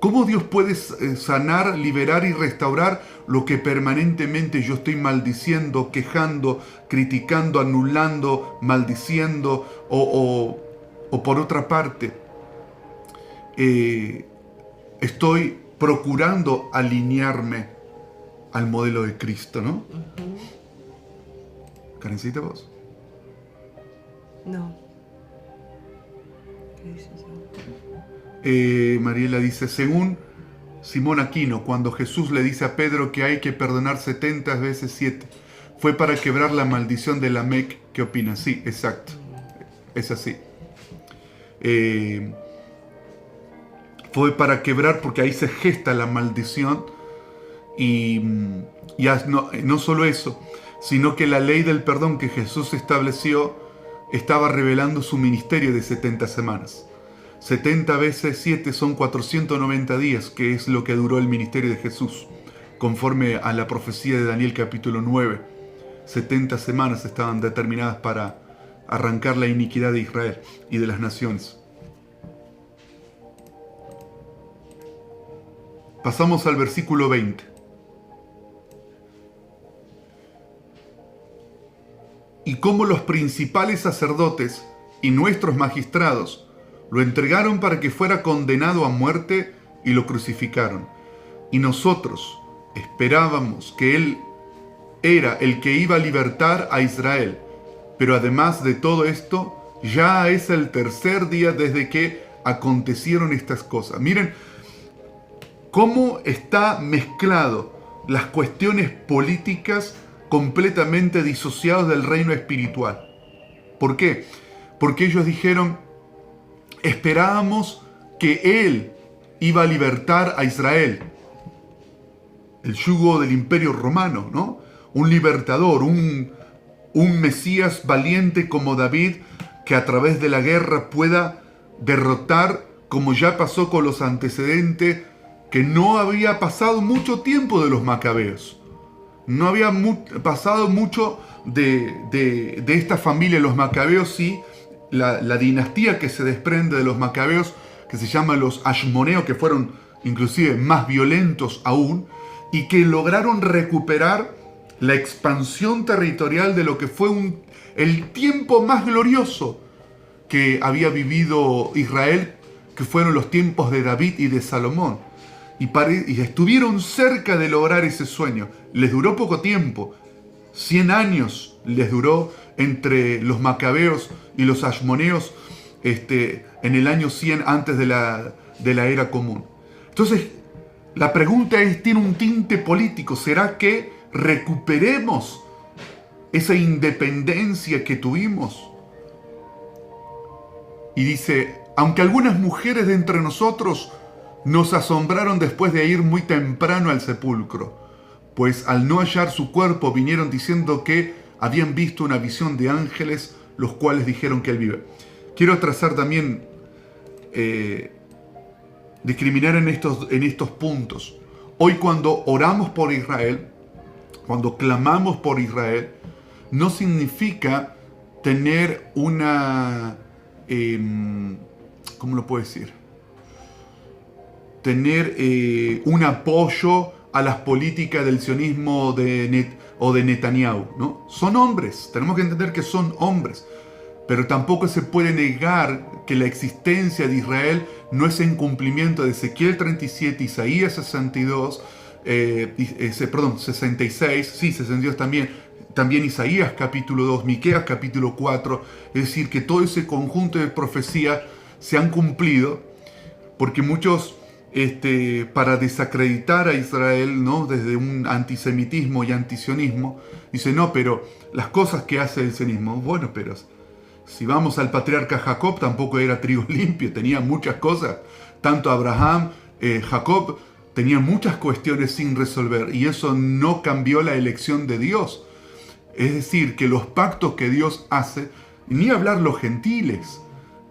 ¿Cómo Dios puede sanar, liberar y restaurar lo que permanentemente yo estoy maldiciendo, quejando, criticando, anulando, maldiciendo o por otra parte estoy procurando alinearme al modelo de Cristo, ¿no? Karencita, ¿vos? No. ¿Qué dices? Mariela dice, según Simón Aquino, cuando Jesús le dice a Pedro que hay que perdonar 70 veces 7, fue para quebrar la maldición de Lamec. ¿Qué opinas? Sí, exacto. Es así. Fue para quebrar porque ahí se gesta la maldición y no solo eso, sino que la ley del perdón que Jesús estableció estaba revelando su ministerio de 70 semanas. 70 veces 7 son 490 días, que es lo que duró el ministerio de Jesús, conforme a la profecía de Daniel capítulo 9. 70 semanas estaban determinadas para arrancar la iniquidad de Israel y de las naciones. Pasamos al versículo 20. Y como los principales sacerdotes y nuestros magistrados lo entregaron para que fuera condenado a muerte y lo crucificaron. Y nosotros esperábamos que Él era el que iba a libertar a Israel. Pero además de todo esto, ya es el tercer día desde que acontecieron estas cosas. Miren cómo está mezclado las cuestiones políticas completamente disociadas del reino espiritual. ¿Por qué? Porque ellos dijeron, esperábamos que Él iba a libertar a Israel. El yugo del imperio romano, ¿no? Un libertador, un Mesías valiente como David, que a través de la guerra pueda derrotar, como ya pasó con los antecedentes, que no había pasado mucho tiempo de los macabeos. No había pasado mucho de esta familia, los macabeos sí. la dinastía que se desprende de los macabeos, que se llama los Ashmoneos, que fueron inclusive más violentos aún, y que lograron recuperar la expansión territorial de lo que fue el tiempo más glorioso que había vivido Israel, que fueron los tiempos de David y de Salomón. Y estuvieron cerca de lograr ese sueño. Les duró poco tiempo, 100 años les duró entre los macabeos y los ashmoneos en el año 100 antes de la era común. Entonces, la pregunta tiene un tinte político. ¿Será que recuperemos esa independencia que tuvimos? Y dice, aunque algunas mujeres de entre nosotros nos asombraron después de ir muy temprano al sepulcro, pues al no hallar su cuerpo vinieron diciendo que habían visto una visión de ángeles, los cuales dijeron que él vive. Quiero trazar también, discriminar en estos puntos. Hoy cuando oramos por Israel, cuando clamamos por Israel, no significa tener una... ¿cómo lo puedo decir? Tener un apoyo a las políticas del sionismo o de Netanyahu, ¿no? Son hombres, tenemos que entender que son hombres, pero tampoco se puede negar que la existencia de Israel no es en cumplimiento de Ezequiel 37, Isaías 62, 66, sí, 62 también Isaías capítulo 2, Miqueas capítulo 4, es decir, que todo ese conjunto de profecías se han cumplido, porque muchos, para desacreditar a Israel, ¿no?, desde un antisemitismo y antisionismo, dicen, no, pero las cosas que hace el sionismo, bueno, pero si vamos al patriarca Jacob, tampoco era trigo limpio, tenía muchas cosas, tanto Abraham, Jacob, tenían muchas cuestiones sin resolver, y eso no cambió la elección de Dios. Es decir, que los pactos que Dios hace, ni hablar los gentiles,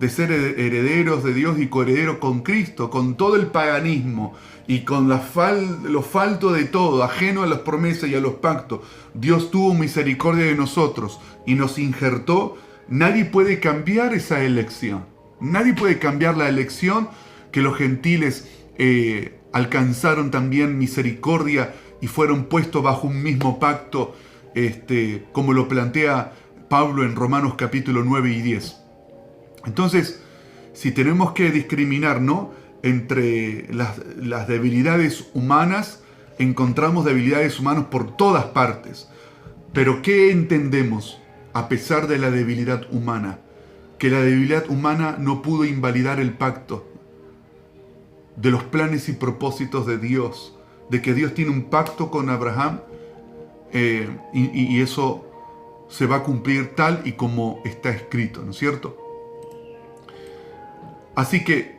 de ser herederos de Dios y coherederos con Cristo, con todo el paganismo y con lo falto de todo, ajeno a las promesas y a los pactos, Dios tuvo misericordia de nosotros y nos injertó. Nadie puede cambiar esa elección. Nadie puede cambiar la elección que los gentiles alcanzaron también misericordia y fueron puestos bajo un mismo pacto, como lo plantea Pablo en Romanos capítulo 9 y 10. Entonces, si tenemos que discriminar, ¿no?, entre las debilidades humanas, encontramos debilidades humanas por todas partes. Pero ¿qué entendemos a pesar de la debilidad humana? Que la debilidad humana no pudo invalidar el pacto de los planes y propósitos de Dios, de que Dios tiene un pacto con Abraham, y eso se va a cumplir tal y como está escrito, ¿no es cierto? Así que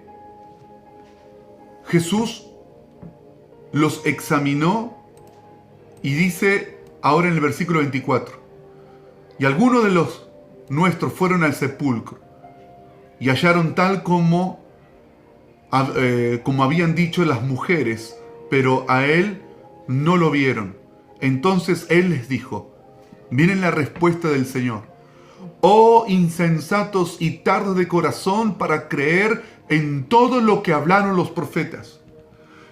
Jesús los examinó y dice ahora en el versículo 24, y algunos de los nuestros fueron al sepulcro y hallaron tal como habían dicho las mujeres, pero a él no lo vieron. Entonces él les dijo, miren la respuesta del Señor: oh insensatos y tardos de corazón para creer en todo lo que hablaron los profetas.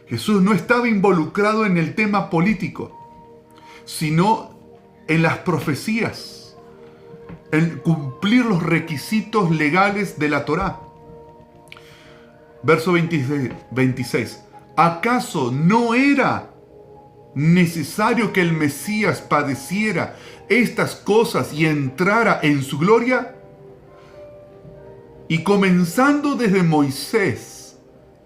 Jesús no estaba involucrado en el tema político, sino en las profecías, en cumplir los requisitos legales de la Torá. Verso 26. ¿Acaso no era necesario que el Mesías padeciera estas cosas y entrara en su gloria? Y comenzando desde Moisés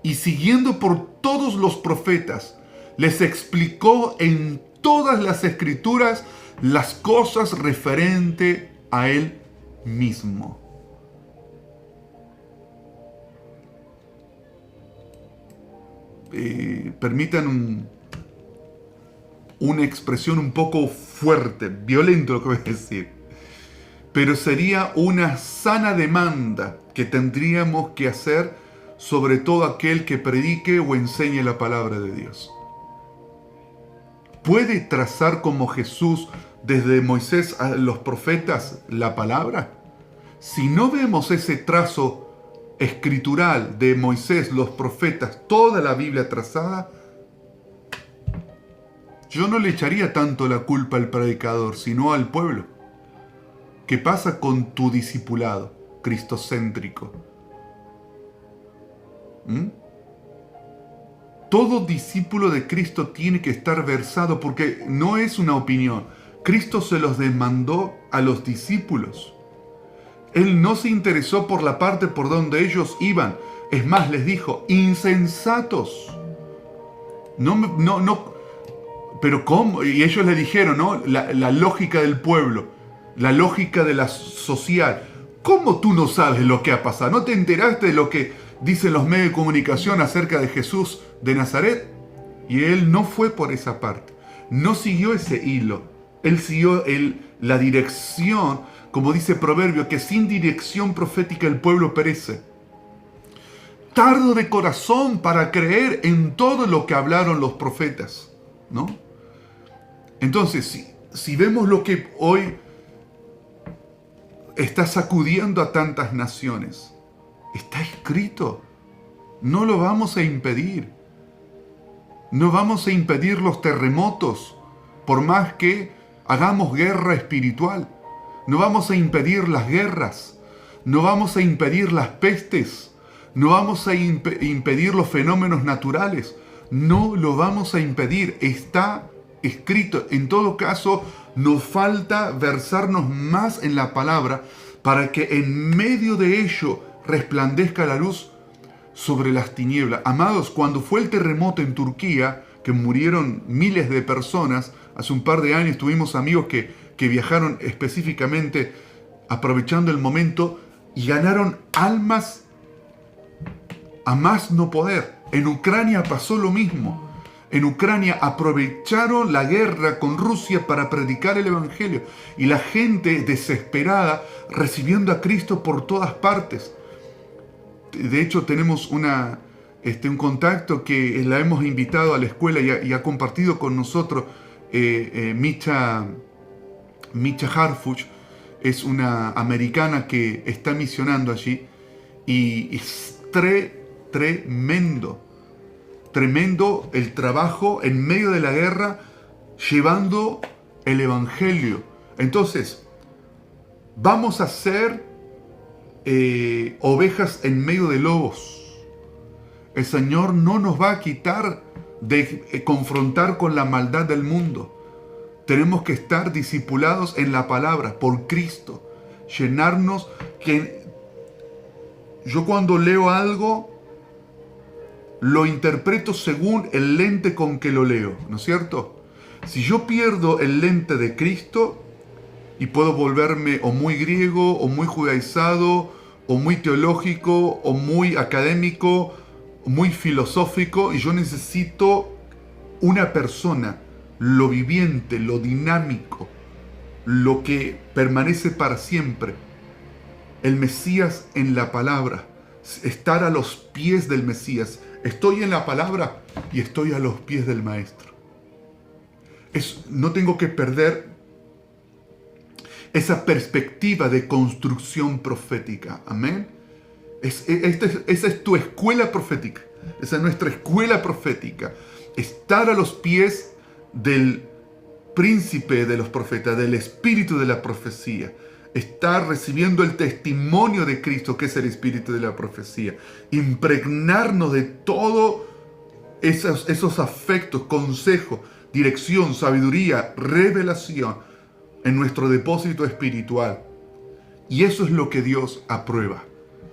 y siguiendo por todos los profetas, les explicó en todas las escrituras las cosas referente a él mismo. Permitan una expresión un poco fuerte, violento lo que voy a decir, pero sería una sana demanda que tendríamos que hacer sobre todo aquel que predique o enseñe la palabra de Dios. ¿Puede trazar como Jesús desde Moisés a los profetas la palabra? Si no vemos ese trazo escritural de Moisés, los profetas, toda la Biblia trazada, yo no le echaría tanto la culpa al predicador, sino al pueblo. ¿Qué pasa con tu discipulado cristocéntrico? Todo discípulo de Cristo tiene que estar versado, porque no es una opinión. Cristo se los demandó a los discípulos. Él no se interesó por la parte por donde ellos iban. Es más, les dijo, insensatos. No, pero ¿cómo? Y ellos le dijeron, ¿no? La lógica del pueblo, la lógica de la social. ¿Cómo tú no sabes lo que ha pasado? ¿No te enteraste de lo que dicen los medios de comunicación acerca de Jesús de Nazaret? Y él no fue por esa parte. No siguió ese hilo. Él siguió la dirección, como dice Proverbio, que sin dirección profética el pueblo perece. Tardo de corazón para creer en todo lo que hablaron los profetas, ¿no? Entonces, si vemos lo que hoy está sacudiendo a tantas naciones, está escrito. No lo vamos a impedir. No vamos a impedir los terremotos, por más que hagamos guerra espiritual. No vamos a impedir las guerras. No vamos a impedir las pestes. No vamos a impedir los fenómenos naturales. No lo vamos a impedir. Está escrito. En todo caso, nos falta versarnos más en la palabra para que en medio de ello resplandezca la luz sobre las tinieblas. Amados, cuando fue el terremoto en Turquía, que murieron miles de personas, hace un par de años tuvimos amigos que viajaron específicamente aprovechando el momento y ganaron almas a más no poder. En Ucrania pasó lo mismo. En Ucrania aprovecharon la guerra con Rusia para predicar el Evangelio. Y la gente desesperada recibiendo a Cristo por todas partes. De hecho, tenemos un contacto que la hemos invitado a la escuela y ha compartido con nosotros. Micha Harfuch es una americana que está misionando allí. Y es tremendo el trabajo en medio de la guerra llevando el Evangelio. Entonces, vamos a ser ovejas en medio de lobos. El Señor no nos va a quitar de confrontar con la maldad del mundo. Tenemos que estar discipulados en la palabra por Cristo. Llenarnos. Yo cuando leo algo lo interpreto según el lente con que lo leo, ¿no es cierto? Si yo pierdo el lente de Cristo y puedo volverme o muy griego, o muy judaizado, o muy teológico, o muy académico, o muy filosófico, y yo necesito una persona, lo viviente, lo dinámico, lo que permanece para siempre. El Mesías en la palabra, estar a los pies del Mesías. Estoy en la palabra y estoy a los pies del Maestro. No tengo que perder esa perspectiva de construcción profética. Amén. Esa es tu escuela profética. Esa es nuestra escuela profética. Estar a los pies del príncipe de los profetas, del espíritu de la profecía. Estar recibiendo el testimonio de Cristo, que es el espíritu de la profecía. Impregnarnos de todos esos afectos, consejos, dirección, sabiduría, revelación en nuestro depósito espiritual. Y eso es lo que Dios aprueba.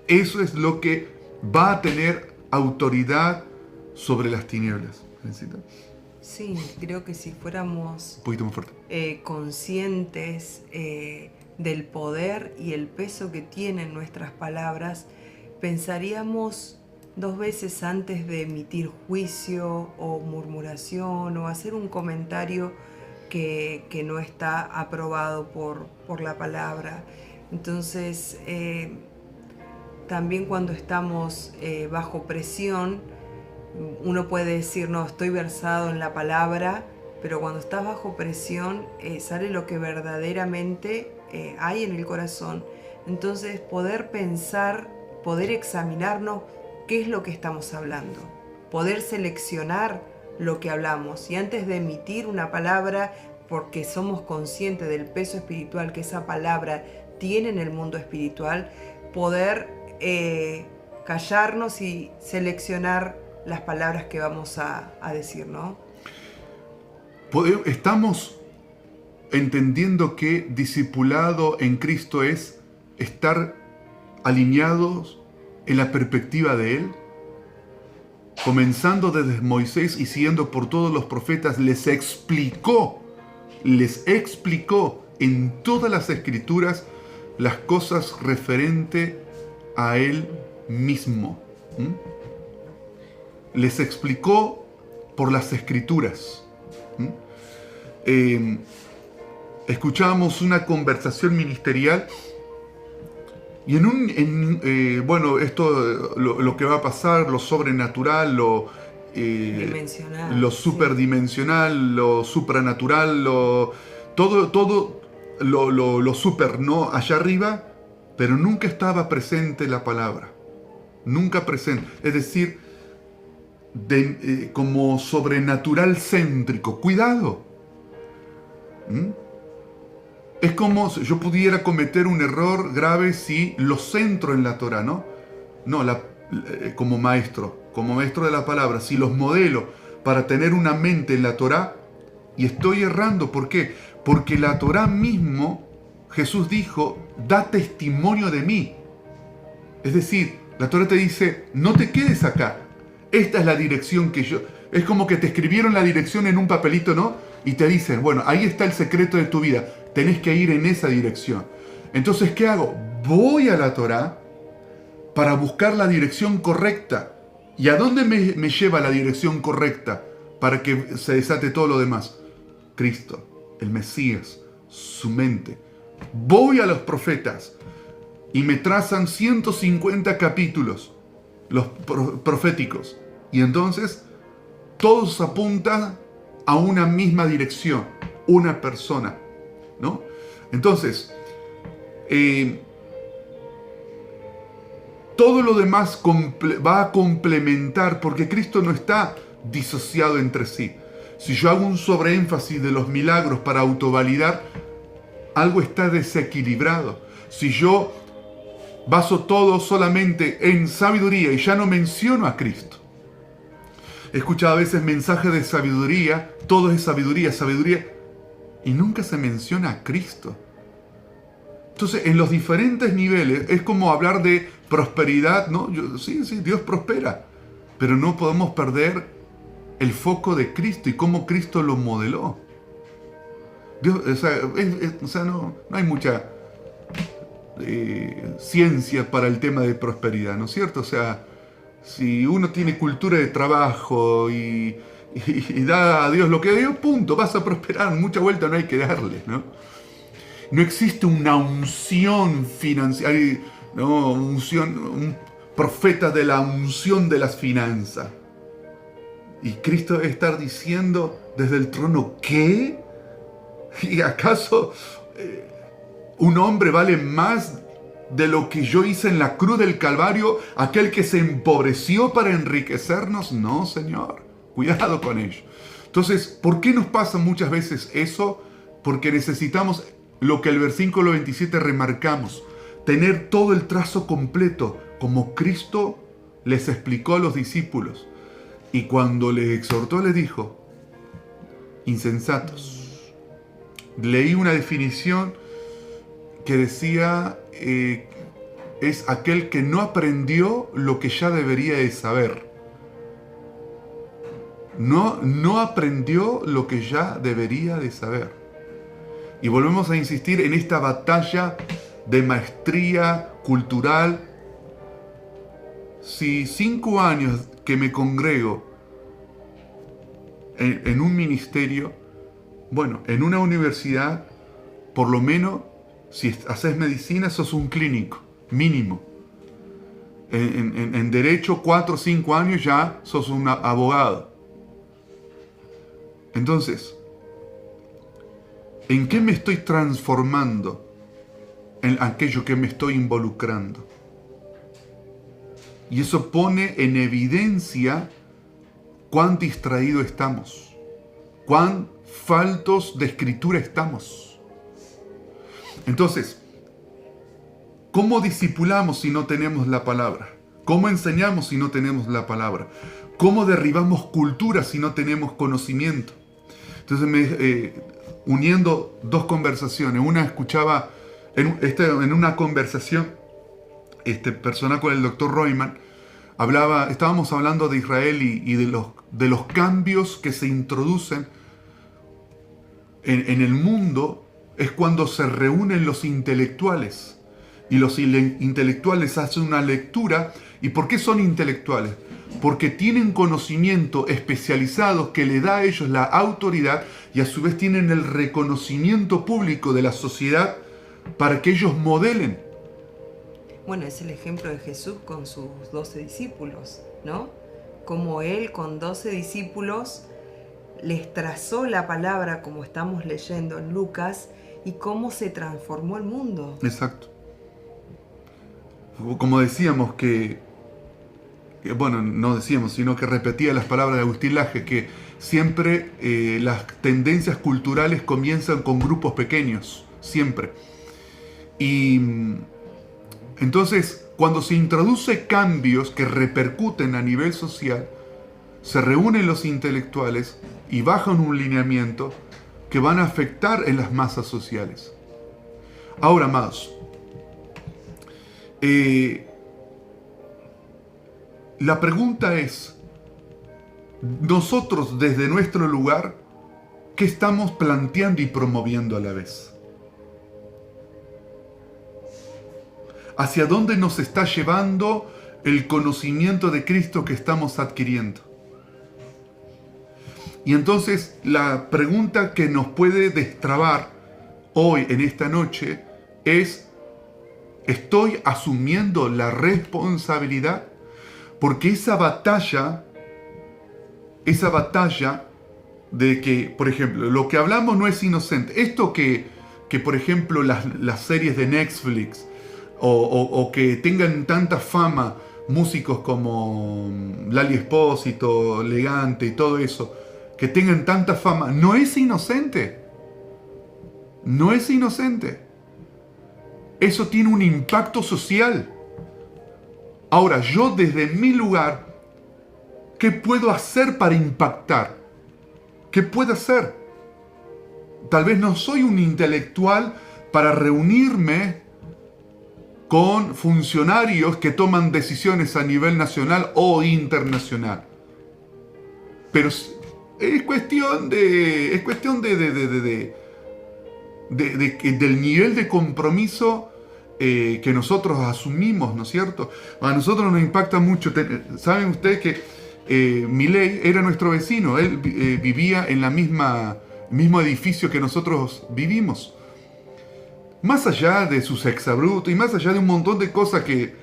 Eso es lo que va a tener autoridad sobre las tinieblas. ¿Necesita? Sí, creo que si fuéramos un poquito más fuerte. Conscientes del poder y el peso que tienen nuestras palabras, pensaríamos dos veces antes de emitir juicio o murmuración o hacer un comentario que no está aprobado por la palabra. Entonces, también cuando estamos bajo presión, uno puede decir, no, estoy versado en la palabra, pero cuando estás bajo presión sale lo que verdaderamente hay en el corazón. Entonces poder pensar, poder examinarnos qué es lo que estamos hablando, poder seleccionar lo que hablamos y antes de emitir una palabra, porque somos conscientes del peso espiritual que esa palabra tiene en el mundo espiritual, poder callarnos y seleccionar las palabras que vamos a decir, ¿no? Estamos entendiendo que discipulado en Cristo es estar alineados en la perspectiva de Él. Comenzando desde Moisés y siguiendo por todos los profetas, les explicó en todas las escrituras las cosas referente a Él mismo. Les explicó por las escrituras. Escuchábamos una conversación ministerial y bueno, esto, lo que va a pasar, lo sobrenatural, lo superdimensional, sí, lo supranatural, todo lo super, ¿no? Allá arriba, pero nunca estaba presente la palabra. Nunca presente. Es decir, como sobrenatural céntrico. Cuidado. Es como si yo pudiera cometer un error grave si lo centro en la Torah, ¿no? No, como maestro de la palabra, si los modelo para tener una mente en la Torah, y estoy errando. ¿Por qué? Porque la Torah mismo, Jesús dijo, da testimonio de mí. Es decir, la Torah te dice, no te quedes acá. Esta es la dirección que yo... Es como que te escribieron la dirección en un papelito, ¿no? Y te dicen, bueno, ahí está el secreto de tu vida. Tenés que ir en esa dirección. Entonces, ¿qué hago? Voy a la Torah para buscar la dirección correcta. ¿Y a dónde me lleva la dirección correcta para que se desate todo lo demás? Cristo, el Mesías, su mente. Voy a los profetas y me trazan 150 capítulos, los proféticos. Y entonces, todos apuntan a una misma dirección, una persona, ¿no? Entonces, todo lo demás va a complementar, porque Cristo no está disociado entre sí. Si yo hago un sobreénfasis de los milagros para autovalidar, algo está desequilibrado. Si yo baso todo solamente en sabiduría y ya no menciono a Cristo. He escuchado a veces mensajes de sabiduría, todo es sabiduría, y nunca se menciona a Cristo. Entonces, en los diferentes niveles, es como hablar de prosperidad, ¿no? Sí, Dios prospera, pero no podemos perder el foco de Cristo y cómo Cristo lo modeló. Dios, no hay mucha ciencia para el tema de prosperidad, ¿no es cierto? O sea, si uno tiene cultura de trabajo y da a Dios lo que dio, punto, vas a prosperar, mucha vuelta no hay que darle, ¿no? No existe una unción financiera, ¿no? Un profeta de la unción de las finanzas. Y Cristo debe estar diciendo desde el trono, ¿qué? ¿Y acaso un hombre vale más de lo que yo hice en la cruz del Calvario, aquel que se empobreció para enriquecernos? No, Señor, cuidado con ello. Entonces, ¿por qué nos pasa muchas veces eso? Porque necesitamos lo que el versículo 27 remarcamos, tener todo el trazo completo, como Cristo les explicó a los discípulos. Y cuando les exhortó, les dijo, insensatos. Leí una definición que decía, es aquel que no aprendió lo que ya debería de saber. No aprendió lo que ya debería de saber. Y volvemos a insistir en esta batalla de maestría cultural. Si 5 años que me congrego en un ministerio, bueno, en una universidad, por lo menos, si haces medicina, sos un clínico, mínimo. En derecho, 4 o 5 años ya sos un abogado. Entonces, ¿en qué me estoy transformando? en aquello que me estoy involucrando. Y eso pone en evidencia cuán distraído estamos, cuán faltos de escritura estamos. Entonces, ¿cómo discipulamos si no tenemos la palabra? ¿Cómo enseñamos si no tenemos la palabra? ¿Cómo derribamos cultura si no tenemos conocimiento? Entonces, uniendo dos conversaciones, una escuchaba en una conversación personal con el doctor Royman, estábamos hablando de Israel y de los cambios que se introducen en el mundo. Es cuando se reúnen los intelectuales y los intelectuales hacen una lectura. ¿Y por qué son intelectuales? Porque tienen conocimiento especializado que le da a ellos la autoridad y a su vez tienen el reconocimiento público de la sociedad para que ellos modelen. Bueno, es el ejemplo de Jesús con sus 12 discípulos, ¿no? Como él con 12 discípulos les trazó la palabra, como estamos leyendo en Lucas, y cómo se transformó el mundo. Exacto. Como decíamos no decíamos, sino que repetía las palabras de Agustín Laje, que siempre las tendencias culturales comienzan con grupos pequeños, siempre. Y entonces, cuando se introduce cambios que repercuten a nivel social, se reúnen los intelectuales y bajan un lineamiento que van a afectar en las masas sociales. Ahora, amados, la pregunta es, nosotros desde nuestro lugar, ¿qué estamos planteando y promoviendo a la vez? ¿Hacia dónde nos está llevando el conocimiento de Cristo que estamos adquiriendo? Y entonces la pregunta que nos puede destrabar hoy, en esta noche, es, ¿estoy asumiendo la responsabilidad? Porque esa batalla de que, por ejemplo, lo que hablamos no es inocente. Esto que por ejemplo, las series de Netflix o que tengan tanta fama músicos como Lali Espósito, Elegante y todo eso, que tengan tanta fama, no es inocente. No es inocente. Eso tiene un impacto social. Ahora, yo desde mi lugar, ¿qué puedo hacer para impactar? ¿Qué puedo hacer? Tal vez no soy un intelectual para reunirme con funcionarios que toman decisiones a nivel nacional o internacional. Pero es cuestión del nivel de compromiso que nosotros asumimos, ¿no es cierto? A nosotros nos impacta mucho. Saben ustedes que Milei era nuestro vecino. Él vivía en el mismo edificio que nosotros vivimos. Más allá de sus exabruptos y más allá de un montón de cosas que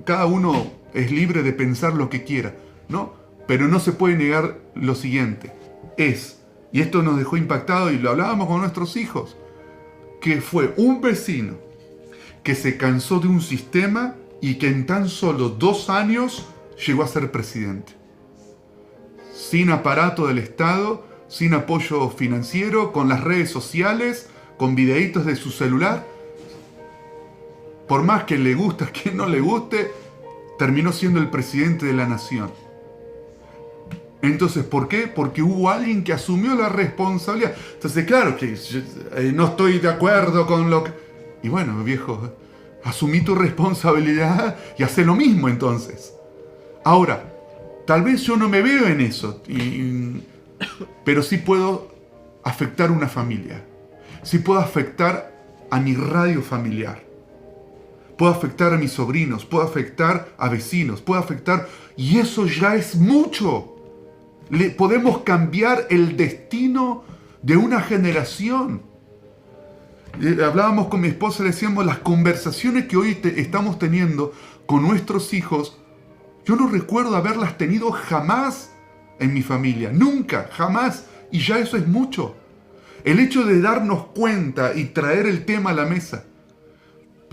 cada uno es libre de pensar lo que quiera, ¿no? Pero no se puede negar lo siguiente. Y esto nos dejó impactado y lo hablábamos con nuestros hijos, que fue un vecino que se cansó de un sistema y que en tan solo 2 años llegó a ser presidente. Sin aparato del Estado, sin apoyo financiero, con las redes sociales, con videitos de su celular. Por más que le guste, a quien no le guste, terminó siendo el presidente de la nación. Entonces, ¿por qué? Porque hubo alguien que asumió la responsabilidad. Entonces, claro que no estoy de acuerdo con lo que... Y bueno, viejo, asumí tu responsabilidad y hacé lo mismo entonces. Ahora, tal vez yo no me veo en eso, pero sí puedo afectar una familia. Sí puedo afectar a mi radio familiar. Puedo afectar a mis sobrinos, puedo afectar a vecinos, puedo afectar... Y eso ya es mucho. Podemos cambiar el destino de una generación. Hablábamos con mi esposa, le decíamos, las conversaciones que hoy estamos teniendo con nuestros hijos, yo no recuerdo haberlas tenido jamás en mi familia. Nunca, jamás. Y ya eso es mucho. El hecho de darnos cuenta y traer el tema a la mesa.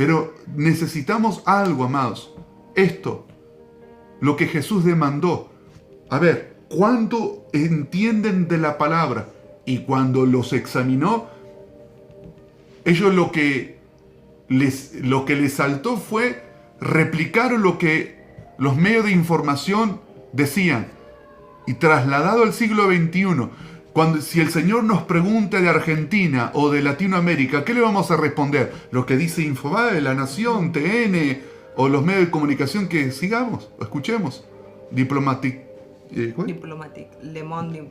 Pero necesitamos algo, amados. Esto, lo que Jesús demandó. A ver, ¿cuánto entienden de la palabra? Y cuando los examinó, ellos lo que les saltó fue replicar lo que los medios de información decían. Y trasladado al siglo XXI, si el Señor nos pregunta de Argentina o de Latinoamérica, ¿qué le vamos a responder? Lo que dice Infobae, La Nación, TN o los medios de comunicación que sigamos o escuchemos. Diplomatic. Diplomatic. Le Monde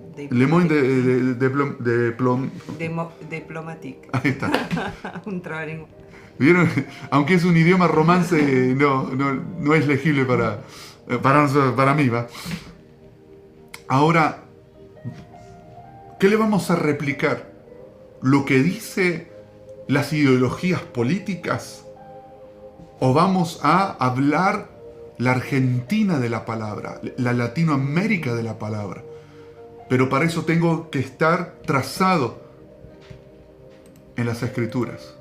Diplomatic. Ahí está. Un trabalenguas. ¿Vieron? Aunque es un idioma romance, no es legible para mí, ¿va? Ahora, ¿qué le vamos a replicar? ¿Lo que dice las ideologías políticas? ¿O vamos a hablar la Argentina de la palabra, la Latinoamérica de la palabra? Pero para eso tengo que estar trazado en las Escrituras.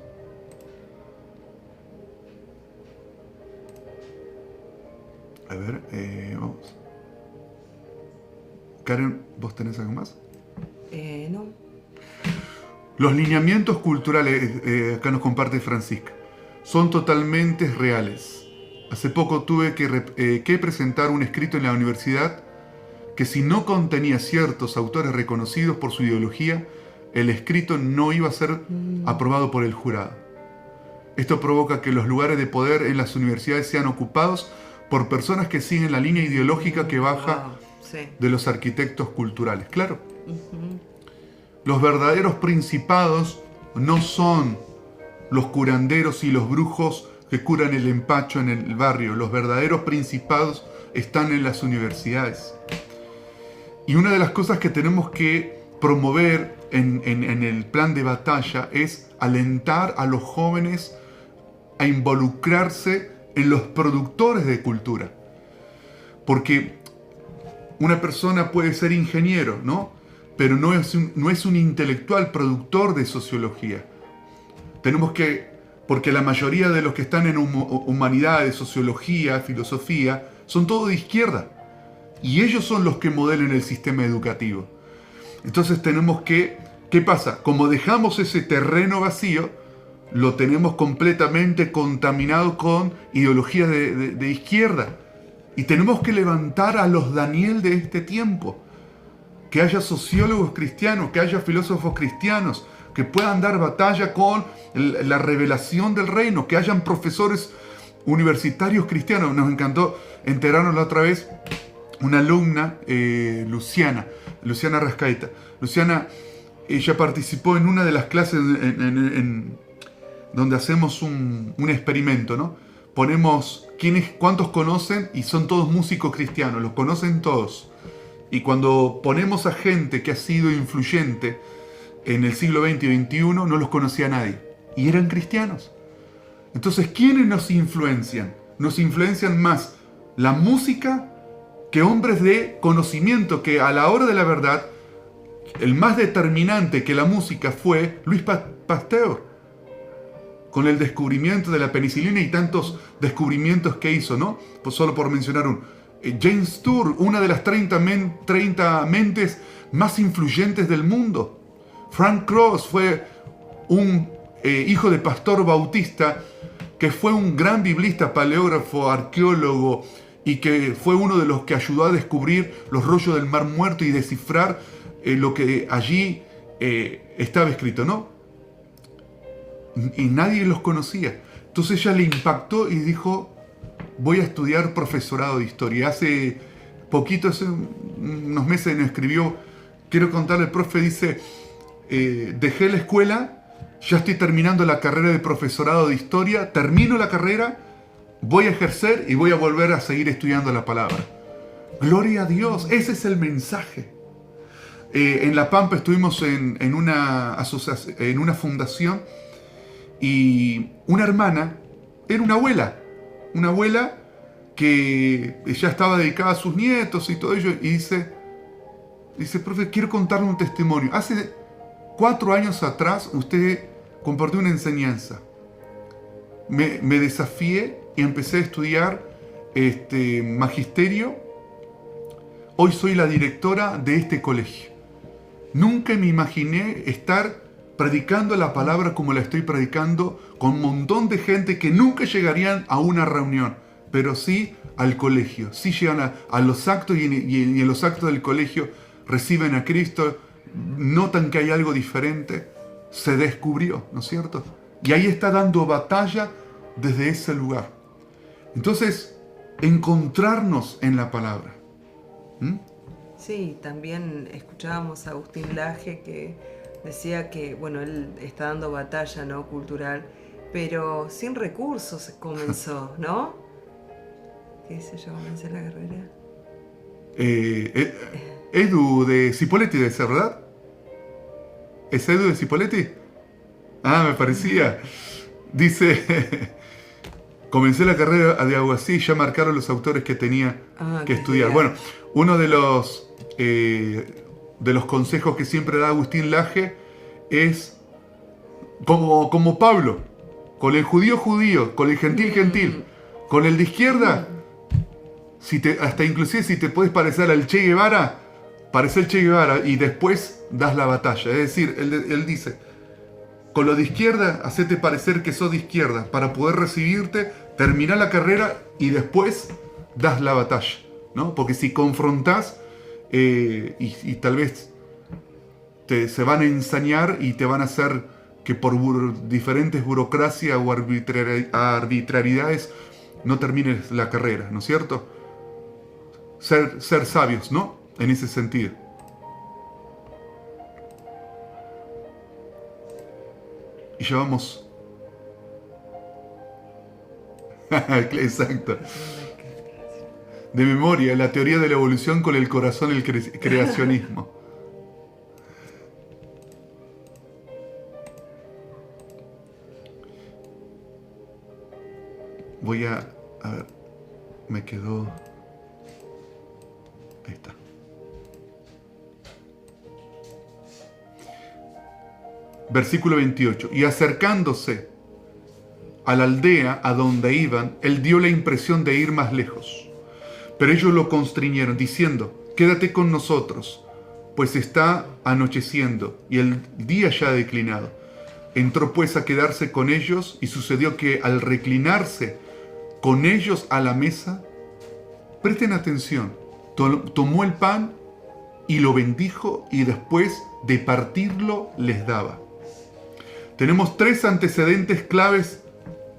A ver, vamos. Karen, ¿vos tenés algo más? No. Los lineamientos culturales, acá nos comparte Francisca, son totalmente reales. Hace poco tuve que presentar un escrito en la universidad que si no contenía ciertos autores reconocidos por su ideología, el escrito no iba a ser aprobado por el jurado. Esto provoca que los lugares de poder en las universidades sean ocupados por personas que siguen la línea ideológica que baja de los arquitectos culturales. Claro. Los verdaderos principados no son los curanderos y los brujos que curan el empacho en el barrio. Los verdaderos principados están en las universidades. Y una de las cosas que tenemos que promover en el plan de batalla es alentar a los jóvenes a involucrarse en los productores de cultura. Porque una persona puede ser ingeniero, ¿no? Pero no es un intelectual productor de sociología. Porque la mayoría de los que están en humanidades, sociología, filosofía, son todos de izquierda. Y ellos son los que modelan el sistema educativo. Entonces tenemos que, ¿qué pasa? Como dejamos ese terreno vacío, lo tenemos completamente contaminado con ideología de izquierda. Y tenemos que levantar a los Daniel de este tiempo. Que haya sociólogos cristianos, que haya filósofos cristianos, que puedan dar batalla con la revelación del reino, que hayan profesores universitarios cristianos. Nos encantó enterarnos la otra vez, una alumna, Luciana Rascaeta. Luciana, ella participó en una de las clases donde hacemos un experimento, ¿no? Ponemos cuántos conocen y son todos músicos cristianos, los conocen todos. Y cuando ponemos a gente que ha sido influyente en el siglo XX y XXI, no los conocía nadie. Y eran cristianos. Entonces, ¿quiénes nos influencian? Nos influencian más la música que hombres de conocimiento, que a la hora de la verdad, el más determinante que la música fue Luis Pasteur. Con el descubrimiento de la penicilina y tantos descubrimientos que hizo, ¿no? Pues solo por mencionar uno. James Tour, una de las 30 mentes más influyentes del mundo. Frank Cross fue un hijo de pastor bautista que fue un gran biblista, paleógrafo, arqueólogo y que fue uno de los que ayudó a descubrir los rollos del Mar Muerto y descifrar lo que allí estaba escrito, ¿no? Y nadie los conocía. Entonces ella le impactó y dijo: voy a estudiar profesorado de historia. Hace unos meses nos escribió, quiero contarle, el profe dice, dejé la escuela, ya estoy terminando la carrera de profesorado de historia, termino la carrera, voy a ejercer y voy a volver a seguir estudiando la palabra. Gloria a Dios, ese es el mensaje. En La Pampa estuvimos en una fundación y una hermana, era una abuela que ya estaba dedicada a sus nietos y todo ello, y dice, profe, quiero contarle un testimonio. Hace 4 años atrás usted compartió una enseñanza me desafié y empecé a estudiar magisterio. Hoy soy la directora de este colegio. Nunca me imaginé estar predicando la palabra como la estoy predicando, con un montón de gente que nunca llegarían a una reunión, pero sí al colegio. Sí llegan a los actos y en los actos del colegio reciben a Cristo, notan que hay algo diferente. Se descubrió, ¿no es cierto? Y ahí está dando batalla desde ese lugar. Entonces, encontrarnos en la palabra. Sí, también escuchábamos a Agustín Laje que decía que, bueno, él está dando batalla, ¿no?, cultural, pero sin recursos comenzó, ¿no? ¿Qué dice yo? ¿Comencé la carrera? Edu de Cipolletti debe ser, ¿verdad? ¿Es Edu de Cipolletti? Ah, me parecía. Dice, comencé la carrera de alguacil, ya marcaron los autores que tenía que estudiar. Bueno, uno de los consejos que siempre da Agustín Laje es como Pablo, con el judío judío, con el gentil gentil, con el de izquierda, hasta inclusive si te puedes parecer al Che Guevara, parece el Che Guevara y después das la batalla. Es decir, él dice, con lo de izquierda, hacete parecer que sos de izquierda para poder recibirte, terminar la carrera y después das la batalla, ¿no? Porque si confrontás y tal vez se van a ensañar y te van a hacer que por diferentes burocracias o arbitrariedades no termines la carrera, ¿no es cierto? Ser sabios, ¿no? En ese sentido. Y llevamos... Exacto. De memoria, la teoría de la evolución con el corazón, el creacionismo. Voy a ver, me quedó... Ahí está. Versículo 28. Y acercándose a la aldea a donde iban, él dio la impresión de ir más lejos. Pero ellos lo constriñeron, diciendo, quédate con nosotros, pues está anocheciendo y el día ya ha declinado. Entró pues a quedarse con ellos y sucedió que al reclinarse con ellos a la mesa, presten atención, tomó el pan y lo bendijo y después de partirlo les daba. Tenemos 3 antecedentes claves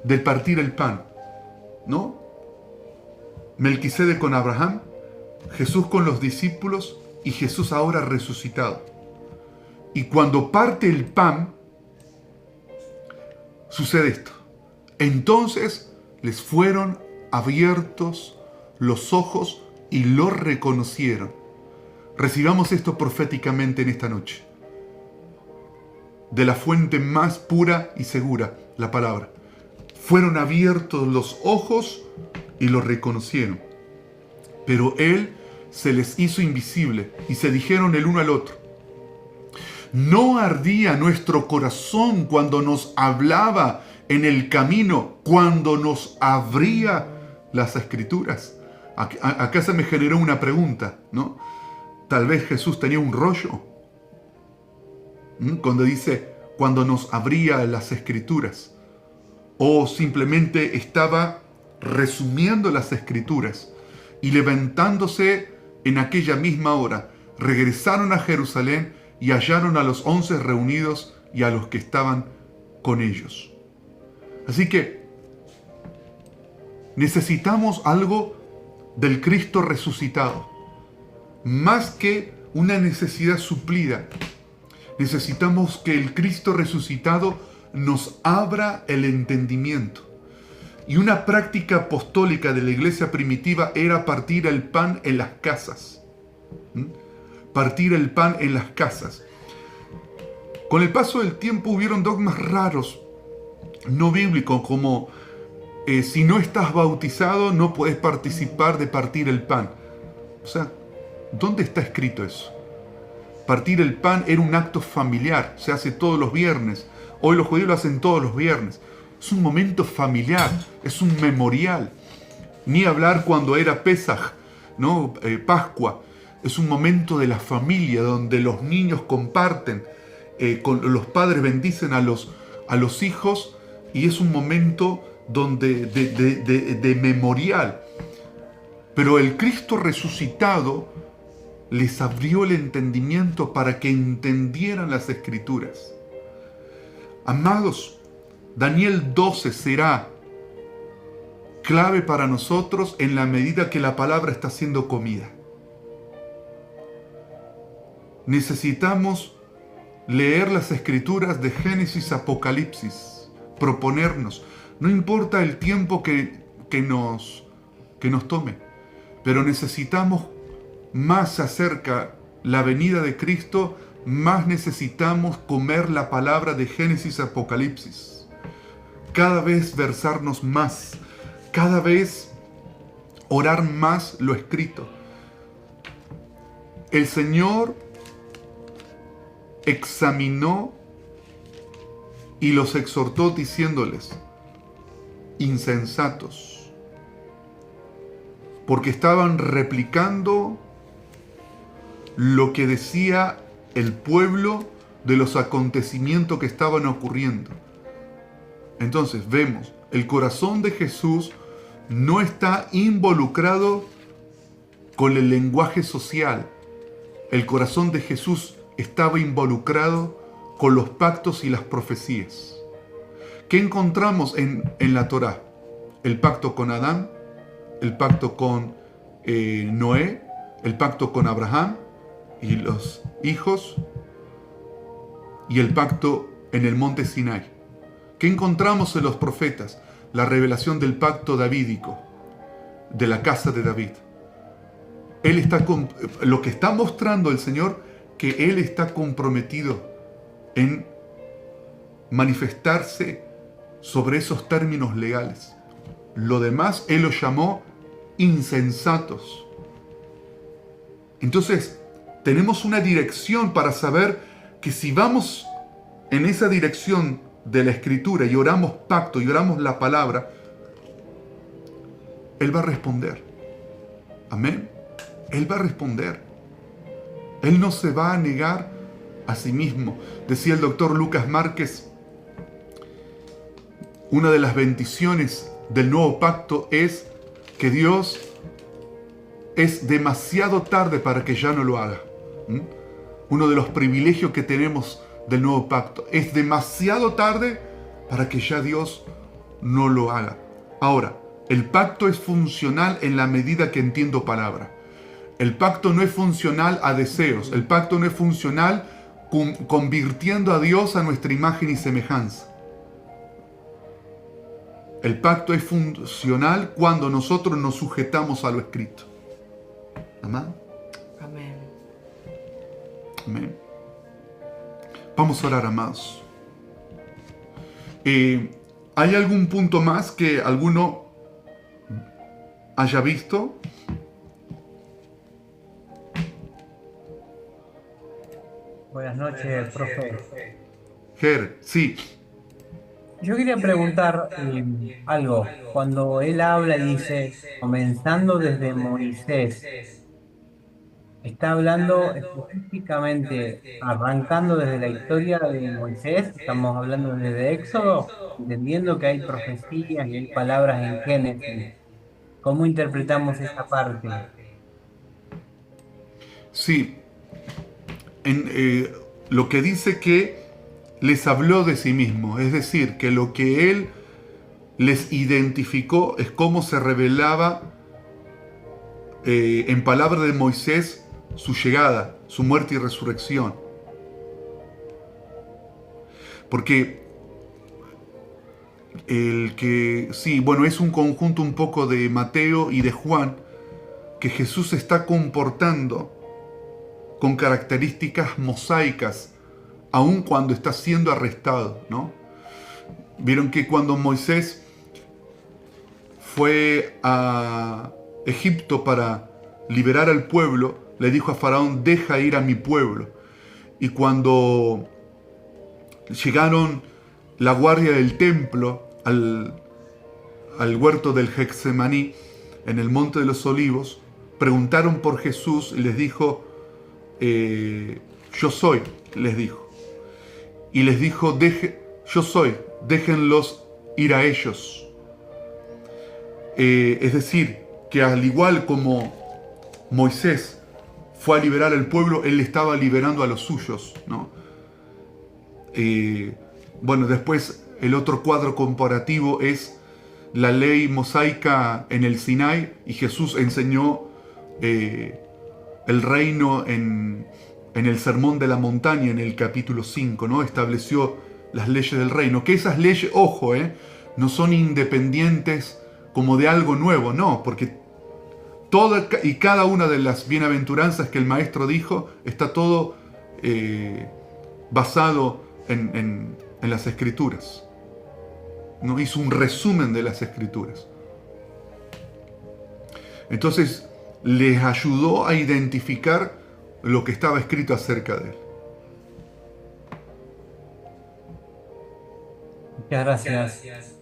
del partir el pan, ¿no? Melquisedec con Abraham, Jesús con los discípulos y Jesús ahora resucitado. Y cuando parte el pan, sucede esto. Entonces les fueron abiertos los ojos y lo reconocieron. Recibamos esto proféticamente en esta noche. De la fuente más pura y segura, la palabra. Fueron abiertos los ojos y lo reconocieron. Pero él se les hizo invisible y se dijeron el uno al otro: ¿no ardía nuestro corazón cuando nos hablaba en el camino, cuando nos abría las Escrituras? Acá se me generó una pregunta, ¿no? Tal vez Jesús tenía un rollo. Cuando dice, cuando nos abría las Escrituras. O simplemente estaba resumiendo las Escrituras. Y levantándose en aquella misma hora, regresaron a Jerusalén y hallaron a los 11 reunidos y a los que estaban con ellos. Así que necesitamos algo del Cristo resucitado. Más que una necesidad suplida, necesitamos que el Cristo resucitado nos abra el entendimiento. Y una práctica apostólica de la iglesia primitiva era partir el pan en las casas. Partir el pan en las casas. Con el paso del tiempo hubieron dogmas raros, no bíblicos, como si no estás bautizado no puedes participar de partir el pan. O sea, ¿dónde está escrito eso? Partir el pan era un acto familiar, se hace todos los viernes. Hoy los judíos lo hacen todos los viernes. Es un momento familiar, es un memorial. Ni hablar cuando era Pesaj, ¿no? Pascua. Es un momento de la familia donde los niños comparten, los padres bendicen a los hijos, y es un momento de memorial. Pero el Cristo resucitado les abrió el entendimiento para que entendieran las Escrituras. Amados, Daniel 12 será clave para nosotros en la medida que la palabra está siendo comida. Necesitamos leer las Escrituras de Génesis a Apocalipsis, proponernos. No importa el tiempo que nos tome, pero necesitamos más se acerca la venida de Cristo, más necesitamos comer la palabra de Génesis a Apocalipsis. Cada vez versarnos más, cada vez orar más lo escrito. El Señor examinó y los exhortó diciéndoles: insensatos, porque estaban replicando lo que decía el pueblo de los acontecimientos que estaban ocurriendo. Entonces vemos, el corazón de Jesús no está involucrado con el lenguaje social. El corazón de Jesús estaba involucrado con los pactos y las profecías. ¿Qué encontramos en la Torá? El pacto con Adán, el pacto con Noé, el pacto con Abraham y los hijos, y el pacto en el monte Sinai. ¿Qué encontramos en los profetas? La revelación del pacto davídico, de la casa de David. Lo que está mostrando el Señor, que Él está comprometido en manifestarse sobre esos términos legales. Lo demás Él los llamó insensatos. Entonces, tenemos una dirección para saber que si vamos en esa dirección de la Escritura y oramos pacto y oramos la palabra, Él va a responder. Amén. Él va a responder. Él no se va a negar a sí mismo. Decía el doctor Lucas Márquez, una de las bendiciones del nuevo pacto es que Dios es demasiado tarde para que ya no lo haga. Uno de los privilegios que tenemos del nuevo pacto es demasiado tarde para que ya Dios no lo haga. Ahora, el pacto es funcional en la medida que entiendo palabra. El pacto no es funcional a deseos. El pacto no es funcional convirtiendo a Dios a nuestra imagen y semejanza. El pacto es funcional cuando nosotros nos sujetamos a lo escrito. ¿Amén? Amén. Amén. Vamos a orar, amados. ¿Hay algún punto más que alguno haya visto? Buenas noches, profe. Ger, sí. Yo quería preguntar algo. Cuando él habla y dice, comenzando desde Moisés, ¿está hablando específicamente, arrancando desde la historia de Moisés? ¿Estamos hablando desde Éxodo? Entendiendo que hay profecías y hay palabras en Génesis. ¿Cómo interpretamos esa parte? Sí. Lo que dice que les habló de sí mismo, es decir, que lo que Él les identificó es cómo se revelaba en palabra de Moisés su llegada, su muerte y resurrección. Porque es un conjunto un poco de Mateo y de Juan, que Jesús se está comportando con características mosaicas, aun cuando está siendo arrestado, ¿no? Vieron que cuando Moisés fue a Egipto para liberar al pueblo, le dijo a Faraón: deja ir a mi pueblo. Y cuando llegaron la guardia del templo al huerto del Getsemaní, en el Monte de los Olivos, preguntaron por Jesús y les dijo, yo soy, les dijo. Y les dijo, yo soy, déjenlos ir a ellos. Es decir, que al igual como Moisés fue a liberar al pueblo, él estaba liberando a los suyos, ¿no? Bueno, después el otro cuadro comparativo es la ley mosaica en el Sinai, y Jesús enseñó el reino en el Sermón de la Montaña, en el capítulo 5, ¿no? Estableció las leyes del reino, que esas leyes, ojo, no son independientes como de algo nuevo, no, porque toda y cada una de las bienaventuranzas que el Maestro dijo, está todo basado en las Escrituras, ¿no? Hizo un resumen de las Escrituras. Entonces, les ayudó a identificar lo que estaba escrito acerca de él. Muchas gracias.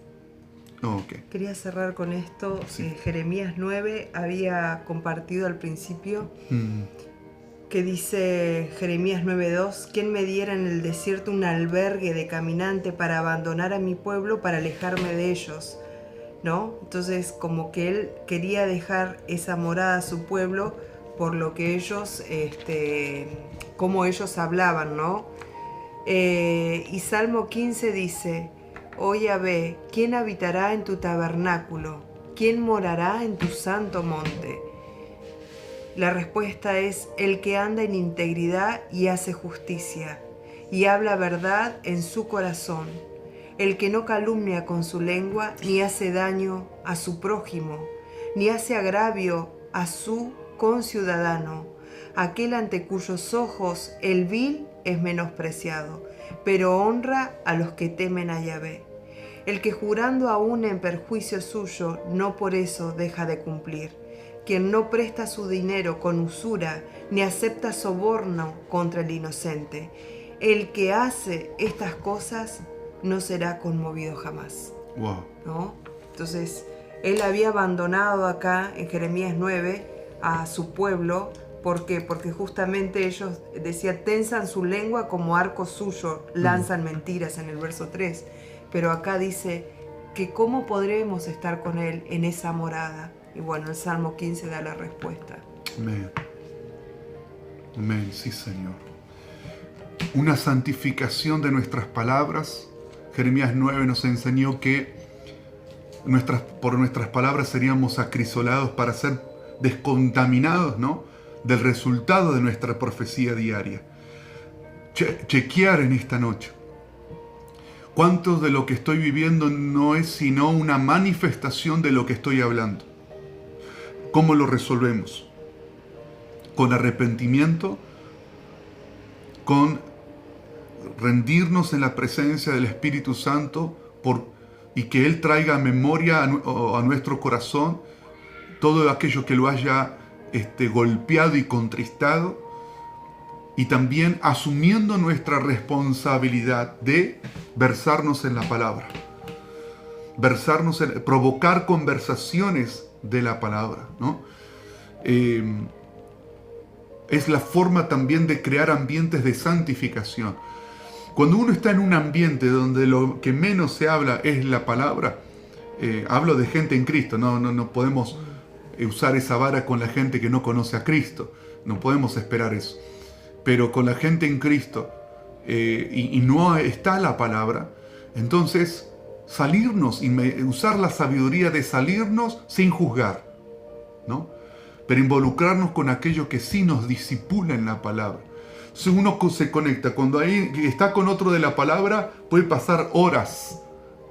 Okay. Quería cerrar con esto. Sí. Jeremías 9 había compartido al principio que dice Jeremías 9:2: ¿Quién me diera en el desierto un albergue de caminante para abandonar a mi pueblo, para alejarme de ellos? ¿No? Entonces, como que él quería dejar esa morada a su pueblo por lo que ellos, como ellos hablaban, ¿no? Y Salmo 15 dice: Oh Yahvé, ¿quién habitará en tu tabernáculo? ¿Quién morará en tu santo monte? La respuesta es: el que anda en integridad y hace justicia, y habla verdad en su corazón, el que no calumnia con su lengua, ni hace daño a su prójimo, ni hace agravio a su conciudadano, aquel ante cuyos ojos el vil es menospreciado, pero honra a los que temen a Yahvé. El que jurando aún en perjuicio suyo, no por eso deja de cumplir. Quien no presta su dinero con usura, ni acepta soborno contra el inocente. El que hace estas cosas no será conmovido jamás. Wow. ¿No? Entonces, él había abandonado acá en Jeremías 9 a su pueblo. ¿Por qué? Porque justamente ellos decían, tensan su lengua como arco suyo, lanzan mentiras en el verso 3. Pero acá dice que cómo podremos estar con él en esa morada. Y bueno, el Salmo 15 da la respuesta. Amén. Amén, sí, Señor. Una santificación de nuestras palabras. Jeremías 9 nos enseñó que por nuestras palabras seríamos acrisolados para ser descontaminados, ¿no?, del resultado de nuestra profecía diaria. Chequear en esta noche. ¿Cuánto de lo que estoy viviendo no es sino una manifestación de lo que estoy hablando? ¿Cómo lo resolvemos? ¿Con arrepentimiento? ¿Con rendirnos en la presencia del Espíritu Santo y que Él traiga a memoria a nuestro corazón todo aquello que lo haya golpeado y contristado? Y también asumiendo nuestra responsabilidad de versarnos en la palabra, provocar conversaciones de la palabra, ¿no? Es la forma también de crear ambientes de santificación. Cuando uno está en un ambiente donde lo que menos se habla es la palabra, hablo de gente en Cristo, no podemos usar esa vara con la gente que no conoce a Cristo, no podemos esperar eso. Pero con la gente en Cristo y no está la palabra, entonces salirnos y usar la sabiduría de salirnos sin juzgar, ¿no? Pero involucrarnos con aquello que sí nos disipula en la palabra. Si uno se conecta, cuando ahí está con otro de la palabra, puede pasar horas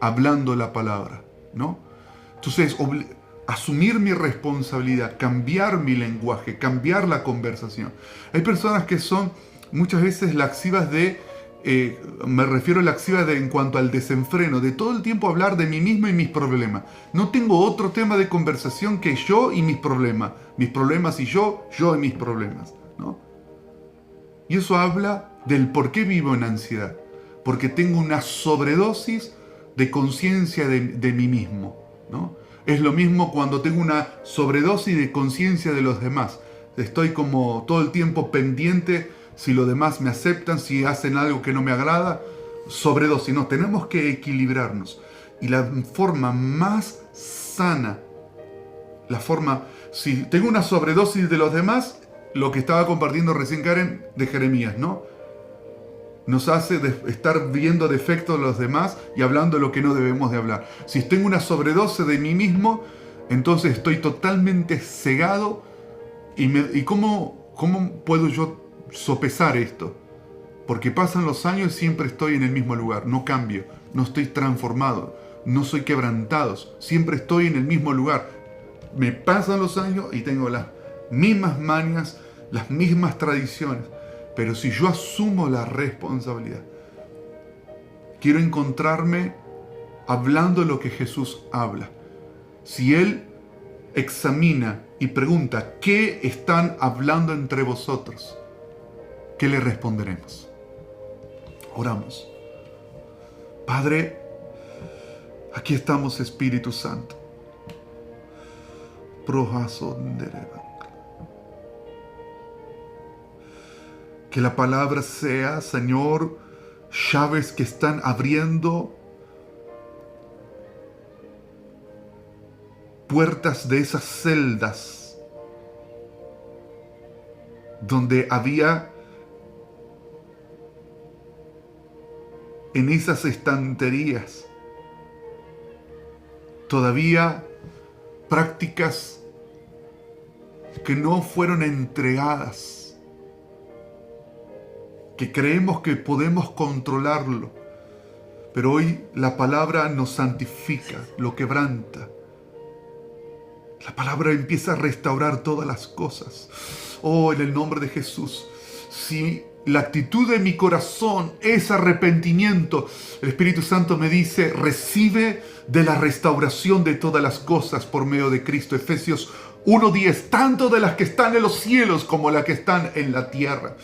hablando la palabra, ¿no? Entonces, asumir mi responsabilidad, cambiar mi lenguaje, cambiar la conversación. Hay personas que son muchas veces laxivas me refiero a laxivas en cuanto al desenfreno, de todo el tiempo hablar de mí mismo y mis problemas. No tengo otro tema de conversación que yo y mis problemas y yo y mis problemas, ¿no? Y eso habla del por qué vivo en ansiedad, porque tengo una sobredosis de conciencia de mí mismo, ¿no? Es lo mismo cuando tengo una sobredosis de conciencia de los demás. Estoy como todo el tiempo pendiente si los demás me aceptan, si hacen algo que no me agrada. Sobredosis, no, tenemos que equilibrarnos. Y la forma más sana, si tengo una sobredosis de los demás, lo que estaba compartiendo recién Karen de Jeremías, ¿no? Nos hace estar viendo defectos de los demás y hablando lo que no debemos de hablar. Si tengo una sobredosis de mí mismo, entonces estoy totalmente cegado. ¿Y cómo puedo yo sopesar esto? Porque pasan los años y siempre estoy en el mismo lugar, no cambio, no estoy transformado, no soy quebrantado, siempre estoy en el mismo lugar. Me pasan los años y tengo las mismas mañas, las mismas tradiciones. Pero si yo asumo la responsabilidad, quiero encontrarme hablando lo que Jesús habla. Si Él examina y pregunta, ¿qué están hablando entre vosotros? ¿Qué le responderemos? Oramos. Padre, aquí estamos, Espíritu Santo. Que la palabra sea, Señor, llaves que están abriendo puertas de esas celdas donde había en esas estanterías todavía prácticas que no fueron entregadas, que creemos que podemos controlarlo, pero hoy la palabra nos santifica, lo quebranta. La palabra empieza a restaurar todas las cosas. Oh, en el nombre de Jesús, si la actitud de mi corazón es arrepentimiento, el Espíritu Santo me dice, recibe de la restauración de todas las cosas por medio de Cristo. Efesios 1:10, tanto de las que están en los cielos como las que están en la tierra.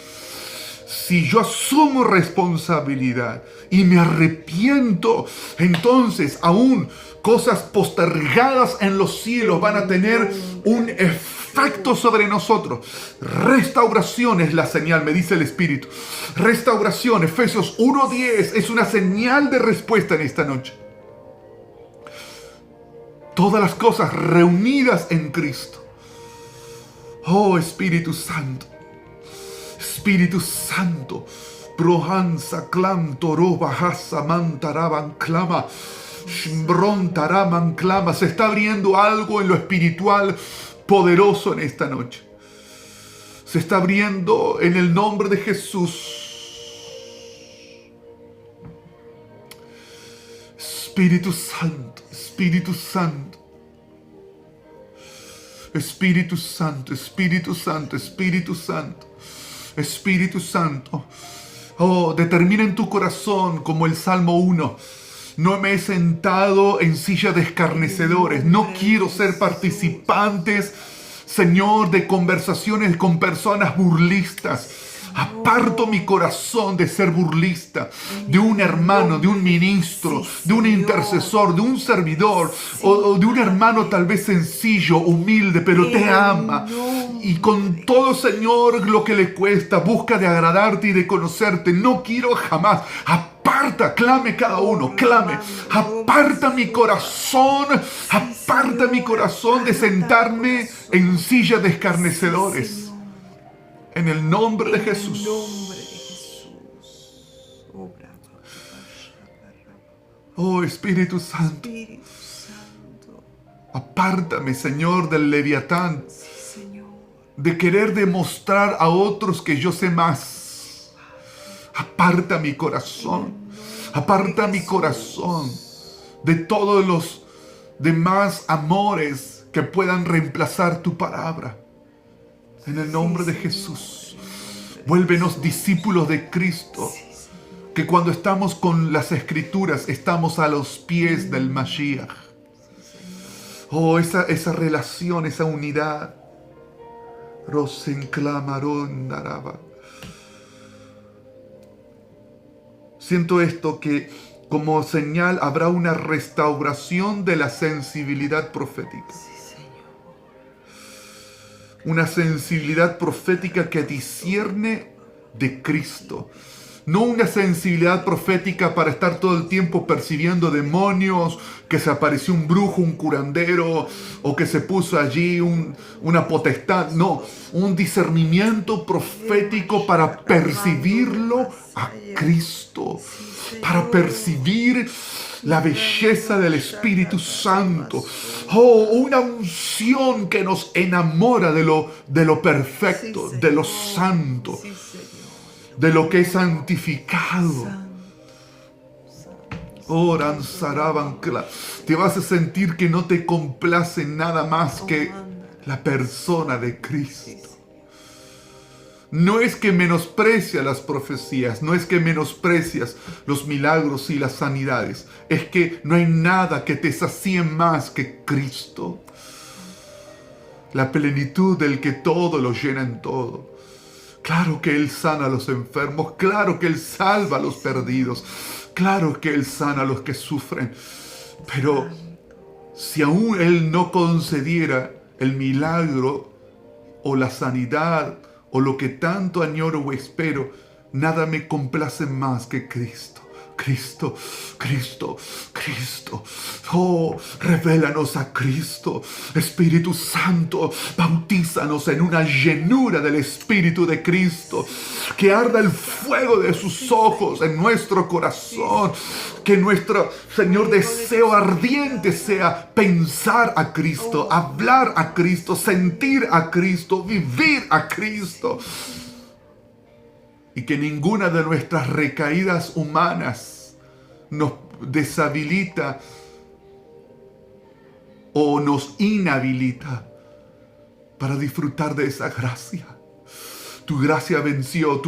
Si yo asumo responsabilidad y me arrepiento, entonces aún cosas postergadas en los cielos van a tener un efecto sobre nosotros. Restauración es la señal, me dice el Espíritu. Restauración, Efesios 1:10, es una señal de respuesta en esta noche. Todas las cosas reunidas en Cristo. Oh, Espíritu Santo. Espíritu Santo, Prohansa, Clam, Toro, Bajasa, Mantaraban, Clama, Shimbron, Taraman, Clama. Se está abriendo algo en lo espiritual poderoso en esta noche. Se está abriendo en el nombre de Jesús. Espíritu Santo, Espíritu Santo. Espíritu Santo, Espíritu Santo, Espíritu Santo. Espíritu Santo, oh, determina en tu corazón como el Salmo 1. No me he sentado en silla de escarnecedores. No quiero ser participantes, Señor, de conversaciones con personas burlistas. Aparto mi corazón de ser burlista, de un hermano, de un ministro, de un intercesor, de un servidor, o de un hermano tal vez sencillo, humilde, pero te ama. Y con todo, Señor, lo que le cuesta, busca de agradarte y de conocerte. No quiero jamás. Aparta, clame cada uno, clame. Aparta mi corazón de sentarme en silla de escarnecedores. En el nombre de Jesús. Oh, Espíritu Santo. Apártame, Señor, del leviatán. De querer demostrar a otros que yo sé más. Aparta mi corazón. Aparta mi corazón de todos los demás amores que puedan reemplazar tu palabra. En el nombre de Jesús, vuélvenos discípulos de Cristo, que cuando estamos con las Escrituras, estamos a los pies del Mashiach. Oh, esa relación, esa unidad. Siento esto, que como señal habrá una restauración de la sensibilidad profética. Sí, Señor. Una sensibilidad profética que discierne de Cristo. No una sensibilidad profética para estar todo el tiempo percibiendo demonios, que se apareció un brujo, un curandero, o que se puso allí una potestad. No, un discernimiento profético para percibirlo a Cristo, para percibir la belleza del Espíritu Santo. Oh, una unción que nos enamora de lo perfecto, de lo santo, de lo que es santificado. Oran, saraban, te vas a sentir que no te complace nada más que la persona de Cristo. No es que menosprecias las profecías, no es que menosprecias los milagros y las sanidades. Es que no hay nada que te sacie más que Cristo. La plenitud del que todo lo llena en todo. Claro que Él sana a los enfermos, claro que Él salva a los perdidos, claro que Él sana a los que sufren. Pero si aún Él no concediera el milagro o la sanidad o lo que tanto añoro o espero, nada me complace más que Cristo. Cristo, Cristo, Cristo. Oh, revélanos a Cristo. Espíritu Santo, bautízanos en una llenura del Espíritu de Cristo. Que arda el fuego de sus ojos en nuestro corazón. Que nuestro, Señor, deseo ardiente sea pensar a Cristo, hablar a Cristo, sentir a Cristo, vivir a Cristo. Y que ninguna de nuestras recaídas humanas nos deshabilita o nos inhabilita para disfrutar de esa gracia. Tu gracia venció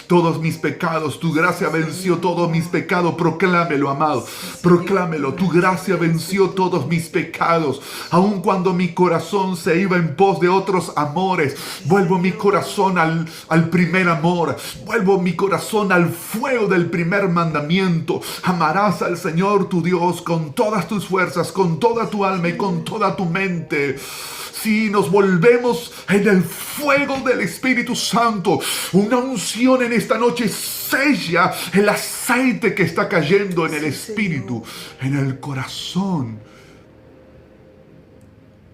todos mis pecados. Tu gracia venció todos mis pecados. Proclámelo, amado. Proclámelo. Tu gracia venció todos mis pecados. Aun cuando mi corazón se iba en pos de otros amores, vuelvo mi corazón al primer amor. Vuelvo mi corazón al fuego del primer mandamiento. Amarás al Señor tu Dios con todas tus fuerzas, con toda tu alma y con toda tu mente. Si nos volvemos en el fuego del Espíritu Santo, una unción en esta noche sella el aceite que está cayendo en el Espíritu, en el corazón.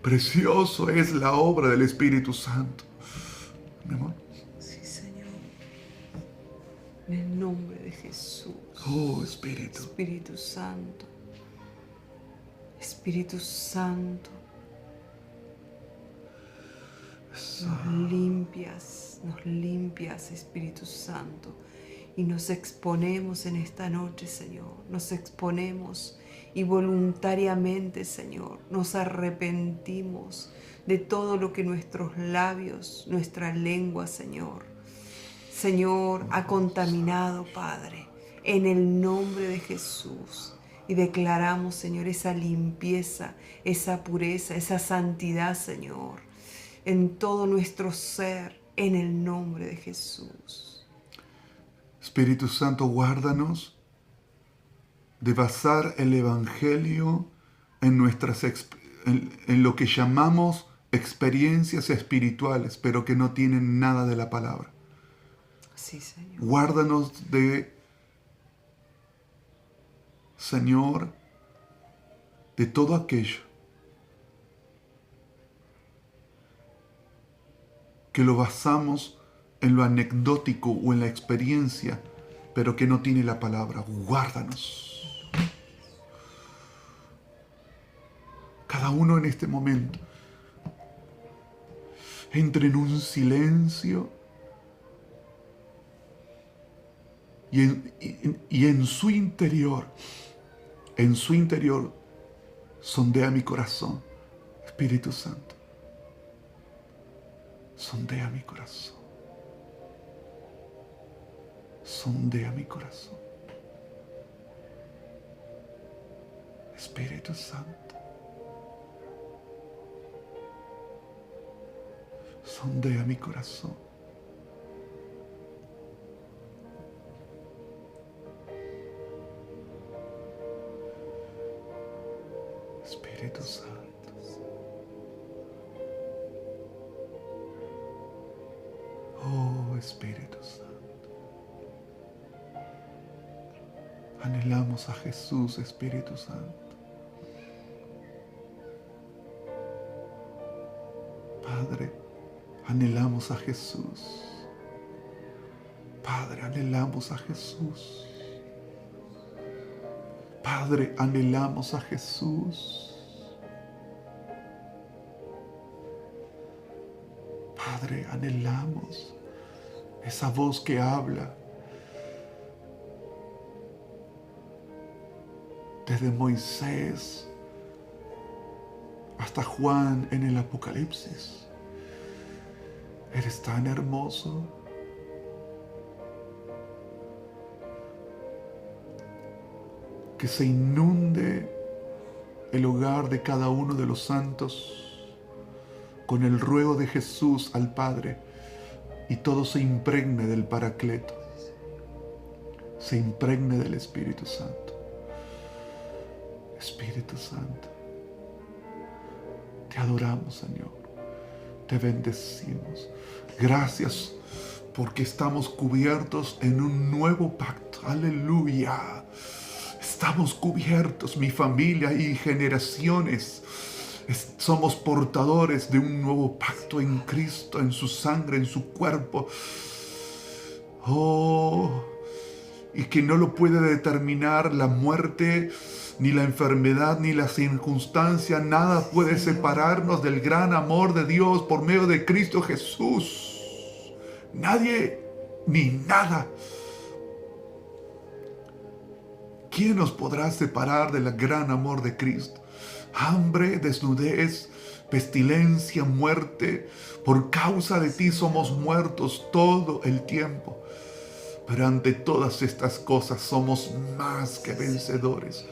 Precioso es la obra del Espíritu Santo. Mi amor. Sí, Señor. En el nombre de Jesús. Oh, Espíritu. Espíritu Santo. Espíritu Santo. Nos limpias, Espíritu Santo, y nos exponemos en esta noche, Señor, nos exponemos y voluntariamente, Señor, nos arrepentimos de todo lo que nuestros labios, nuestra lengua, Señor, ha contaminado, Padre, en el nombre de Jesús. Y declaramos, Señor, esa limpieza, esa pureza, esa santidad, Señor, en todo nuestro ser, en el nombre de Jesús. Espíritu Santo, guárdanos de basar el Evangelio en lo que llamamos experiencias espirituales, pero que no tienen nada de la palabra. Sí, Señor. Guárdanos de, Señor, de todo aquello que lo basamos en lo anecdótico o en la experiencia, pero que no tiene la palabra. Guárdanos. Cada uno en este momento entre en un silencio y en su interior, sondea mi corazón. Espíritu Santo, sondea mi corazón. Sondea mi corazón. Espíritu Santo, sondea mi corazón. Espíritu Santo. Oh, Espíritu Santo. Anhelamos a Jesús, Espíritu Santo. Padre, anhelamos a Jesús. Padre, anhelamos a Jesús. Padre, anhelamos a Jesús. Padre, anhelamos esa voz que habla desde Moisés hasta Juan en el Apocalipsis. Eres tan hermoso. Que se inunde el hogar de cada uno de los santos con el ruego de Jesús al Padre, y todo se impregne del Paracleto, se impregne del Espíritu Santo. Espíritu Santo, te adoramos, Señor, te bendecimos. Gracias porque estamos cubiertos en un nuevo pacto. Aleluya. Estamos cubiertos, mi familia y generaciones. Somos portadores de un nuevo pacto en Cristo, en su sangre, en su cuerpo. Oh, y que no lo puede determinar la muerte, ni la enfermedad, ni la circunstancia. Nada puede separarnos del gran amor de Dios por medio de Cristo Jesús. Nadie ni nada. ¿Quién nos podrá separar del gran amor de Cristo? Hambre, desnudez, pestilencia, muerte. Por causa de ti somos muertos todo el tiempo. Pero ante todas estas cosas somos más que vencedores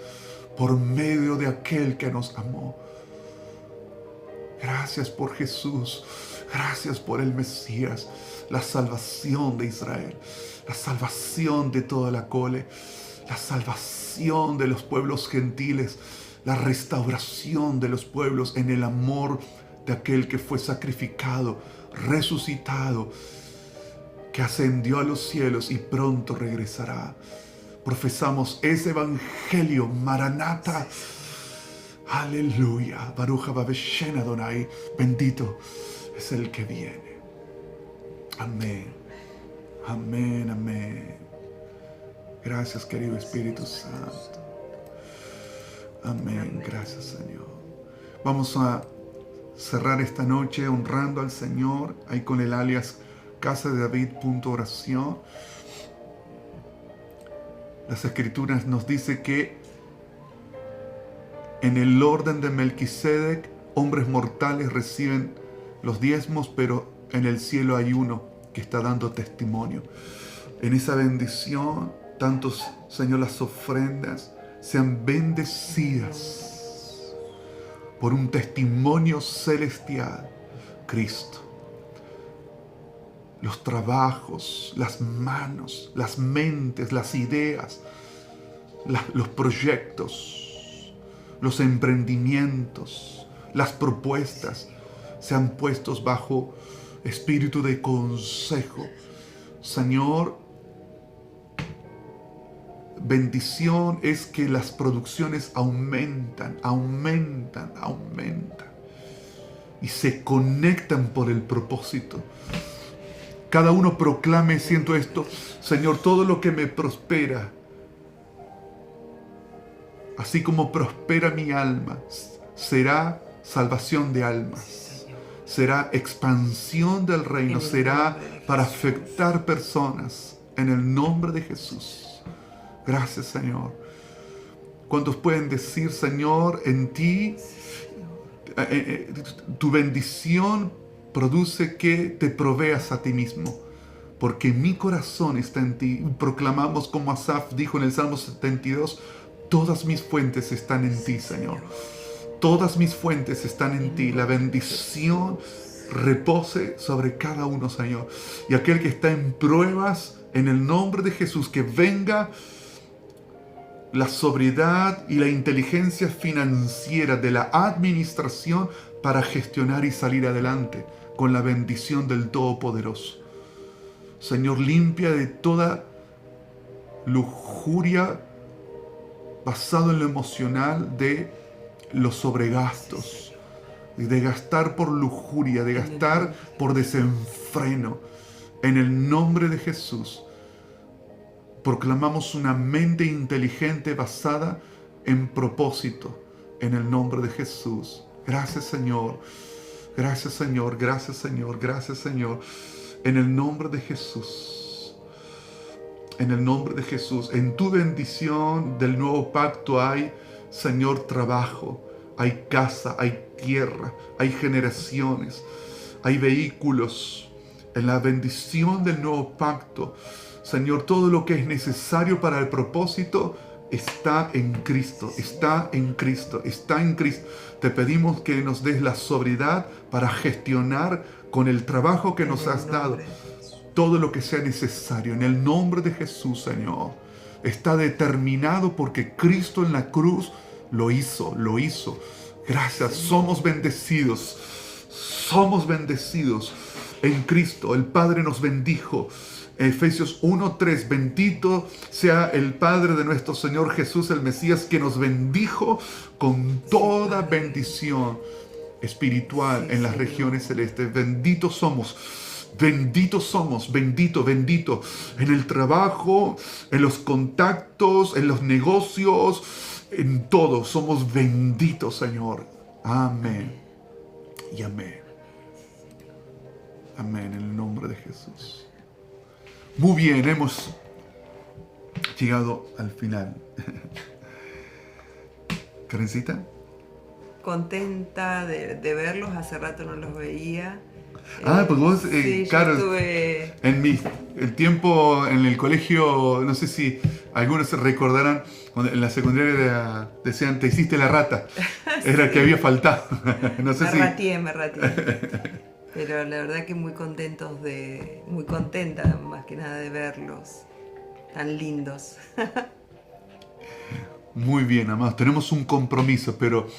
por medio de aquel que nos amó. Gracias por Jesús. Gracias por el Mesías, la salvación de Israel, la salvación de toda la cole, la salvación de los pueblos gentiles, la restauración de los pueblos en el amor de aquel que fue sacrificado, resucitado, que ascendió a los cielos y pronto regresará. Profesamos ese evangelio, Maranata. Aleluya. Baruch haba b'shem Adonai. Bendito es el que viene. Amén. Amén, amén. Gracias, querido Espíritu Santo. Amén. Gracias, Señor. Vamos a cerrar esta noche honrando al Señor, ahí con el alias casadedavid.oración. Las Escrituras nos dice que en el orden de Melquisedec, hombres mortales reciben los diezmos, pero en el cielo hay uno que está dando testimonio. En esa bendición, tantos, Señor, las ofrendas sean bendecidas por un testimonio celestial, Cristo. Los trabajos, las manos, las mentes, las ideas, los proyectos, los emprendimientos, las propuestas sean puestos bajo espíritu de consejo. Señor, bendición es que las producciones aumentan y se conectan por el propósito. Cada uno proclame, siento esto, Señor, todo lo que me prospera, así como prospera mi alma, será salvación de almas, será expansión del reino, será para afectar personas en el nombre de Jesús. Gracias, Señor. ¿Cuántos pueden decir, Señor, en ti tu bendición produce que te proveas a ti mismo? Porque mi corazón está en ti. Proclamamos como Asaf dijo en el Salmo 72, todas mis fuentes están en ti, Señor. Todas mis fuentes están en ti. La bendición repose sobre cada uno, Señor. Y aquel que está en pruebas, en el nombre de Jesús, que venga la sobriedad y la inteligencia financiera de la administración para gestionar y salir adelante con la bendición del Todopoderoso. Señor, limpia de toda lujuria basado en lo emocional, de los sobregastos, de gastar por lujuria, de gastar por desenfreno. En el nombre de Jesús, proclamamos una mente inteligente basada en propósito. En el nombre de Jesús. Gracias, Señor. Gracias, Señor. Gracias, Señor. Gracias, Señor. En el nombre de Jesús. En el nombre de Jesús. En tu bendición del nuevo pacto hay, Señor, trabajo. Hay casa, hay tierra, hay generaciones, hay vehículos. En la bendición del nuevo pacto, Señor, todo lo que es necesario para el propósito está en Cristo, está en Cristo, está en Cristo. Te pedimos que nos des la sobriedad para gestionar con el trabajo que nos has dado todo lo que sea necesario. En el nombre de Jesús, Señor. Está determinado porque Cristo en la cruz lo hizo, lo hizo. Gracias, somos bendecidos. Somos bendecidos en Cristo. El Padre nos bendijo. Efesios 1:3, bendito sea el Padre de nuestro Señor Jesús, el Mesías, que nos bendijo con toda bendición espiritual en las regiones celestes. Benditos somos. Bendito somos, bendito, bendito, en el trabajo, en los contactos, en los negocios, en todo. Somos benditos, Señor. Amén y amén. Amén, en el nombre de Jesús. Muy bien, hemos llegado al final. Karencita. Contenta de verlos, hace rato no los veía. Pues vos, sí, claro, estuve... el tiempo en el colegio, no sé si algunos se recordarán, cuando en la secundaria decían, te hiciste la rata, era sí, que había faltado. No sé me ratié. Pero la verdad que muy contenta más que nada de verlos, tan lindos. Muy bien, amados, tenemos un compromiso, pero...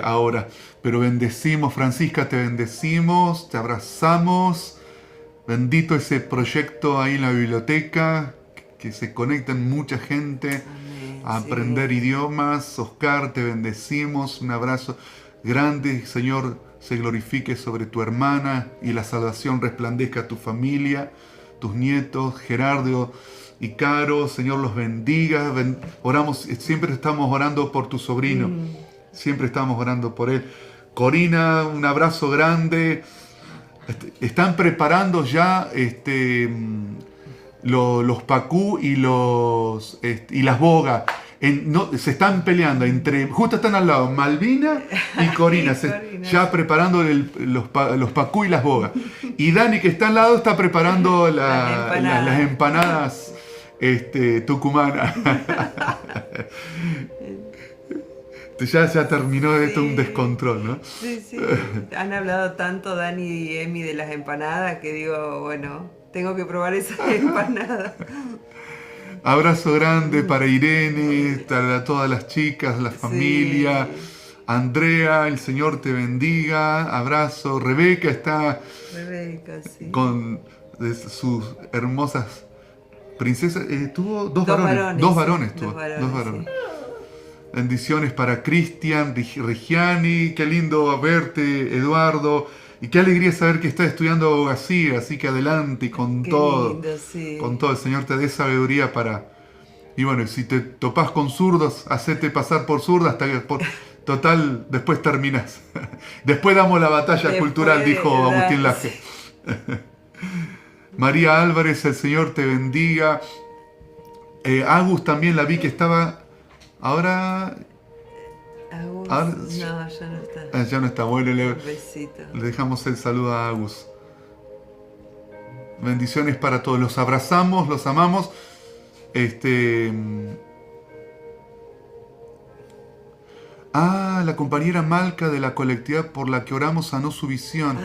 ahora, pero bendecimos, Francisca, te bendecimos, te abrazamos. Bendito ese proyecto ahí en la biblioteca, que se conectan mucha gente. Amén, a aprender idiomas. Oscar, te bendecimos, un abrazo grande. Señor, se glorifique sobre tu hermana y la salvación resplandezca a tu familia, tus nietos, Gerardo y Caro. Señor, los bendiga. Oramos, siempre estamos orando por tu sobrino. Siempre estamos orando por él. Corina, un abrazo grande. Están preparando ya los pacú y las bogas. Se están peleando justo están al lado Malvina y Corina, ya preparando los pacú y las bogas. Y Dani, que está al lado, está preparando las empanadas tucumanas. Ya terminó esto un descontrol, ¿no? Sí. Han hablado tanto Dani y Emi de las empanadas que digo, bueno, tengo que probar esas empanadas. Abrazo grande para Irene, para todas las chicas, la familia. Sí. Andrea, el Señor te bendiga. Abrazo. Rebeca está sí, con sus hermosas princesas. Tuvo dos varones. Sí. Bendiciones para Cristian, Regiani, qué lindo verte, Eduardo, y qué alegría saber que estás estudiando abogacía, así que adelante con todo. Lindo, sí. Con todo, el Señor te dé sabiduría para... Y bueno, si te topás con zurdos, hacete pasar por zurda hasta que... Total, después terminas. Después damos la batalla cultural, dijo Agustín Laje. Sí. María Álvarez, el Señor te bendiga. Agus también la vi que estaba... Ahora no, ya no está. Ya no está. Bueno, le dejamos el saludo a Agus. Bendiciones para todos. Los abrazamos, los amamos. La compañera Malca de la colectividad por la que oramos sanó su visión.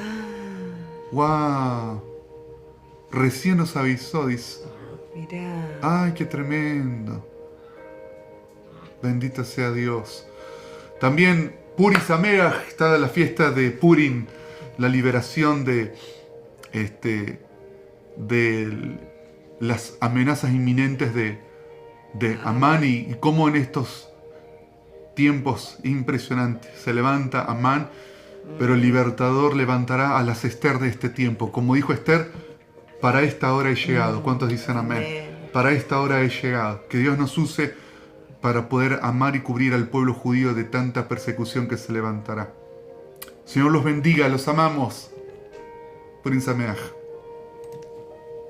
¡Wow! Recién nos avisó, dice. Mirá. ¡Ay, qué tremendo! Bendito sea Dios. También Purim Sameach, está la fiesta de Purim, la liberación de las amenazas inminentes de Amán y cómo en estos tiempos impresionantes se levanta Amán, pero el libertador levantará a las Esther de este tiempo. Como dijo Esther, para esta hora he llegado. ¿Cuántos dicen amén? Para esta hora he llegado. Que Dios nos use para poder amar y cubrir al pueblo judío de tanta persecución que se levantará. Señor los bendiga, los amamos. Purim Sameach.